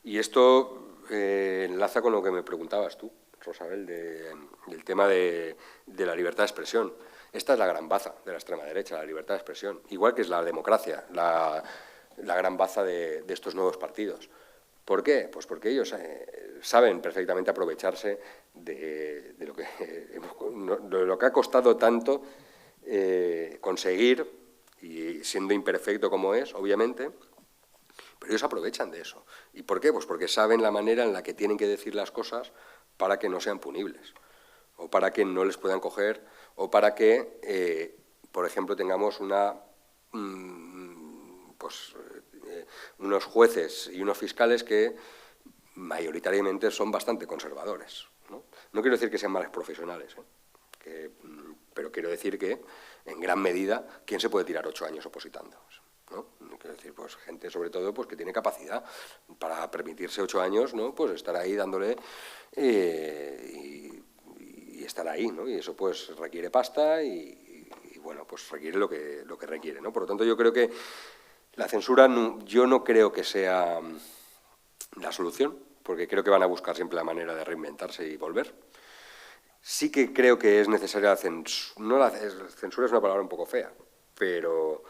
Y esto enlaza con lo que me preguntabas tú, Rosabel, del tema de la libertad de expresión. Esta es la gran baza de la extrema derecha, la libertad de expresión, igual que es la democracia, la gran baza de estos nuevos partidos. ¿Por qué? Pues porque ellos saben perfectamente aprovecharse de lo que ha costado tanto conseguir, y siendo imperfecto como es, obviamente, pero ellos aprovechan de eso. ¿Y por qué? Pues porque saben la manera en la que tienen que decir las cosas para que no sean punibles, o para que no les puedan coger, o para que, por ejemplo, tengamos unos jueces y unos fiscales que mayoritariamente son bastante conservadores, ¿no? No quiero decir que sean malos profesionales, pero quiero decir que, en gran medida, ¿quién se puede tirar 8 años opositando? ¿No? Quiero decir, pues gente, sobre todo, pues que tiene capacidad para permitirse 8 años, ¿no? Pues estar ahí dándole y estar ahí, ¿no? Y eso, pues, requiere pasta y bueno, pues requiere lo que requiere, ¿no? Por lo tanto, yo creo que la censura, yo no creo que sea la solución, porque creo que van a buscar siempre la manera de reinventarse y volver. Sí que creo que es necesaria la censura. Censura es una palabra un poco fea, pero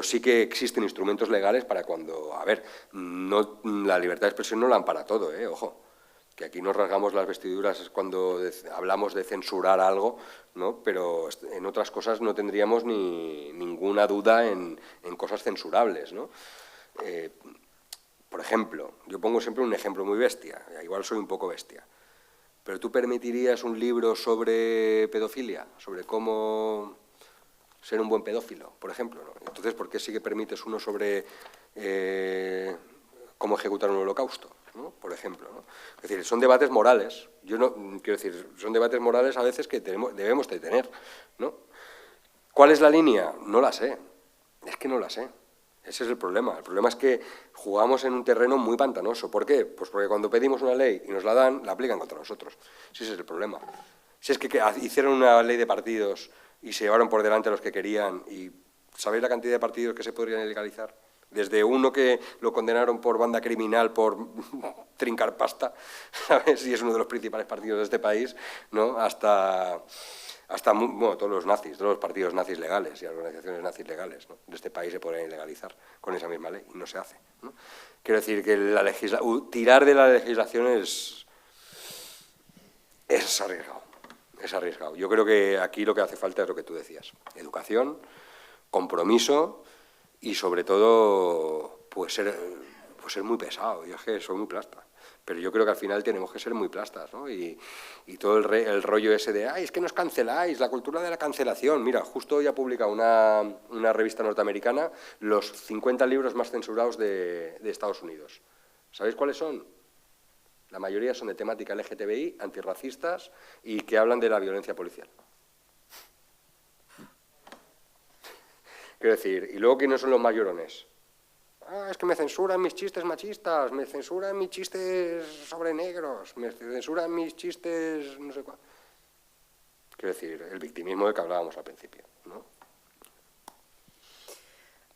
sí que existen instrumentos legales para cuando... A ver, la libertad de expresión no la ampara todo, ojo, que aquí nos rasgamos las vestiduras cuando hablamos de censurar algo, ¿no? Pero en otras cosas no tendríamos ninguna duda en cosas censurables, ¿no? Por ejemplo, yo pongo siempre un ejemplo muy bestia, igual soy un poco bestia. ¿Pero tú permitirías un libro sobre pedofilia? ¿Sobre cómo ser un buen pedófilo, por ejemplo, ¿no? Entonces, ¿por qué sí que permites uno sobre cómo ejecutar un holocausto, ¿no? Por ejemplo, ¿no? Es decir, son debates morales. Yo no quiero decir, son debates morales a veces que debemos de tener, ¿no? ¿Cuál es la línea? No la sé. Es que no la sé. Ese es el problema. El problema es que jugamos en un terreno muy pantanoso. ¿Por qué? Pues porque cuando pedimos una ley y nos la dan, la aplican contra nosotros. Ese es el problema. Si es que hicieron una ley de partidos y se llevaron por delante a los que querían, y ¿sabéis la cantidad de partidos que se podrían legalizar? Desde uno que lo condenaron por banda criminal, por trincar pasta, ¿sabes? Y es uno de los principales partidos de este país, ¿no? Hasta bueno, todos los nazis, todos los partidos nazis legales y organizaciones nazis legales, ¿no? De este país se podrían ilegalizar con esa misma ley y no se hace, ¿no? Quiero decir que tirar de la legislación es arriesgado, es arriesgado. Yo creo que aquí lo que hace falta es lo que tú decías: educación, compromiso y sobre todo pues ser muy pesado. Yo es que soy muy plasta. Pero yo creo que al final tenemos que ser muy plastas, ¿no? Y todo el rollo ese de, es que nos canceláis, la cultura de la cancelación. Mira, justo hoy ha publicado una revista norteamericana los 50 libros más censurados de Estados Unidos. ¿Sabéis cuáles son? La mayoría son de temática LGTBI, antirracistas y que hablan de la violencia policial. Quiero decir, ¿y luego quiénes son los más llorones? Es que me censuran mis chistes machistas, me censuran mis chistes sobre negros, me censuran mis chistes no sé cuál. Quiero decir, el victimismo del que hablábamos al principio, ¿no?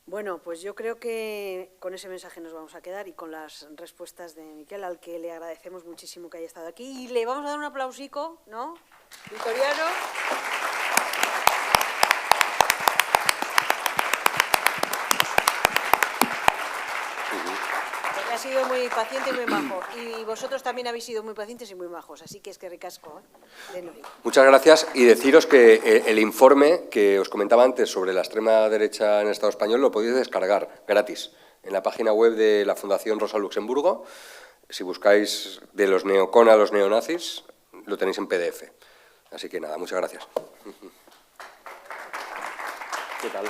Bueno, pues yo creo que con ese mensaje nos vamos a quedar y con las respuestas de Miquel, al que le agradecemos muchísimo que haya estado aquí. Y le vamos a dar un aplausico, ¿no? Vitoriano. Porque ha sido muy paciente y muy majo. Y vosotros también habéis sido muy pacientes y muy majos. Así que es que ricasco, de Nori. Muchas gracias, y deciros que el informe que os comentaba antes sobre la extrema derecha en el Estado español lo podéis descargar gratis en la página web de la Fundación Rosa Luxemburgo. Si buscáis de los neocon a los neonazis, lo tenéis en PDF. Así que nada, muchas gracias. ¿Qué tal?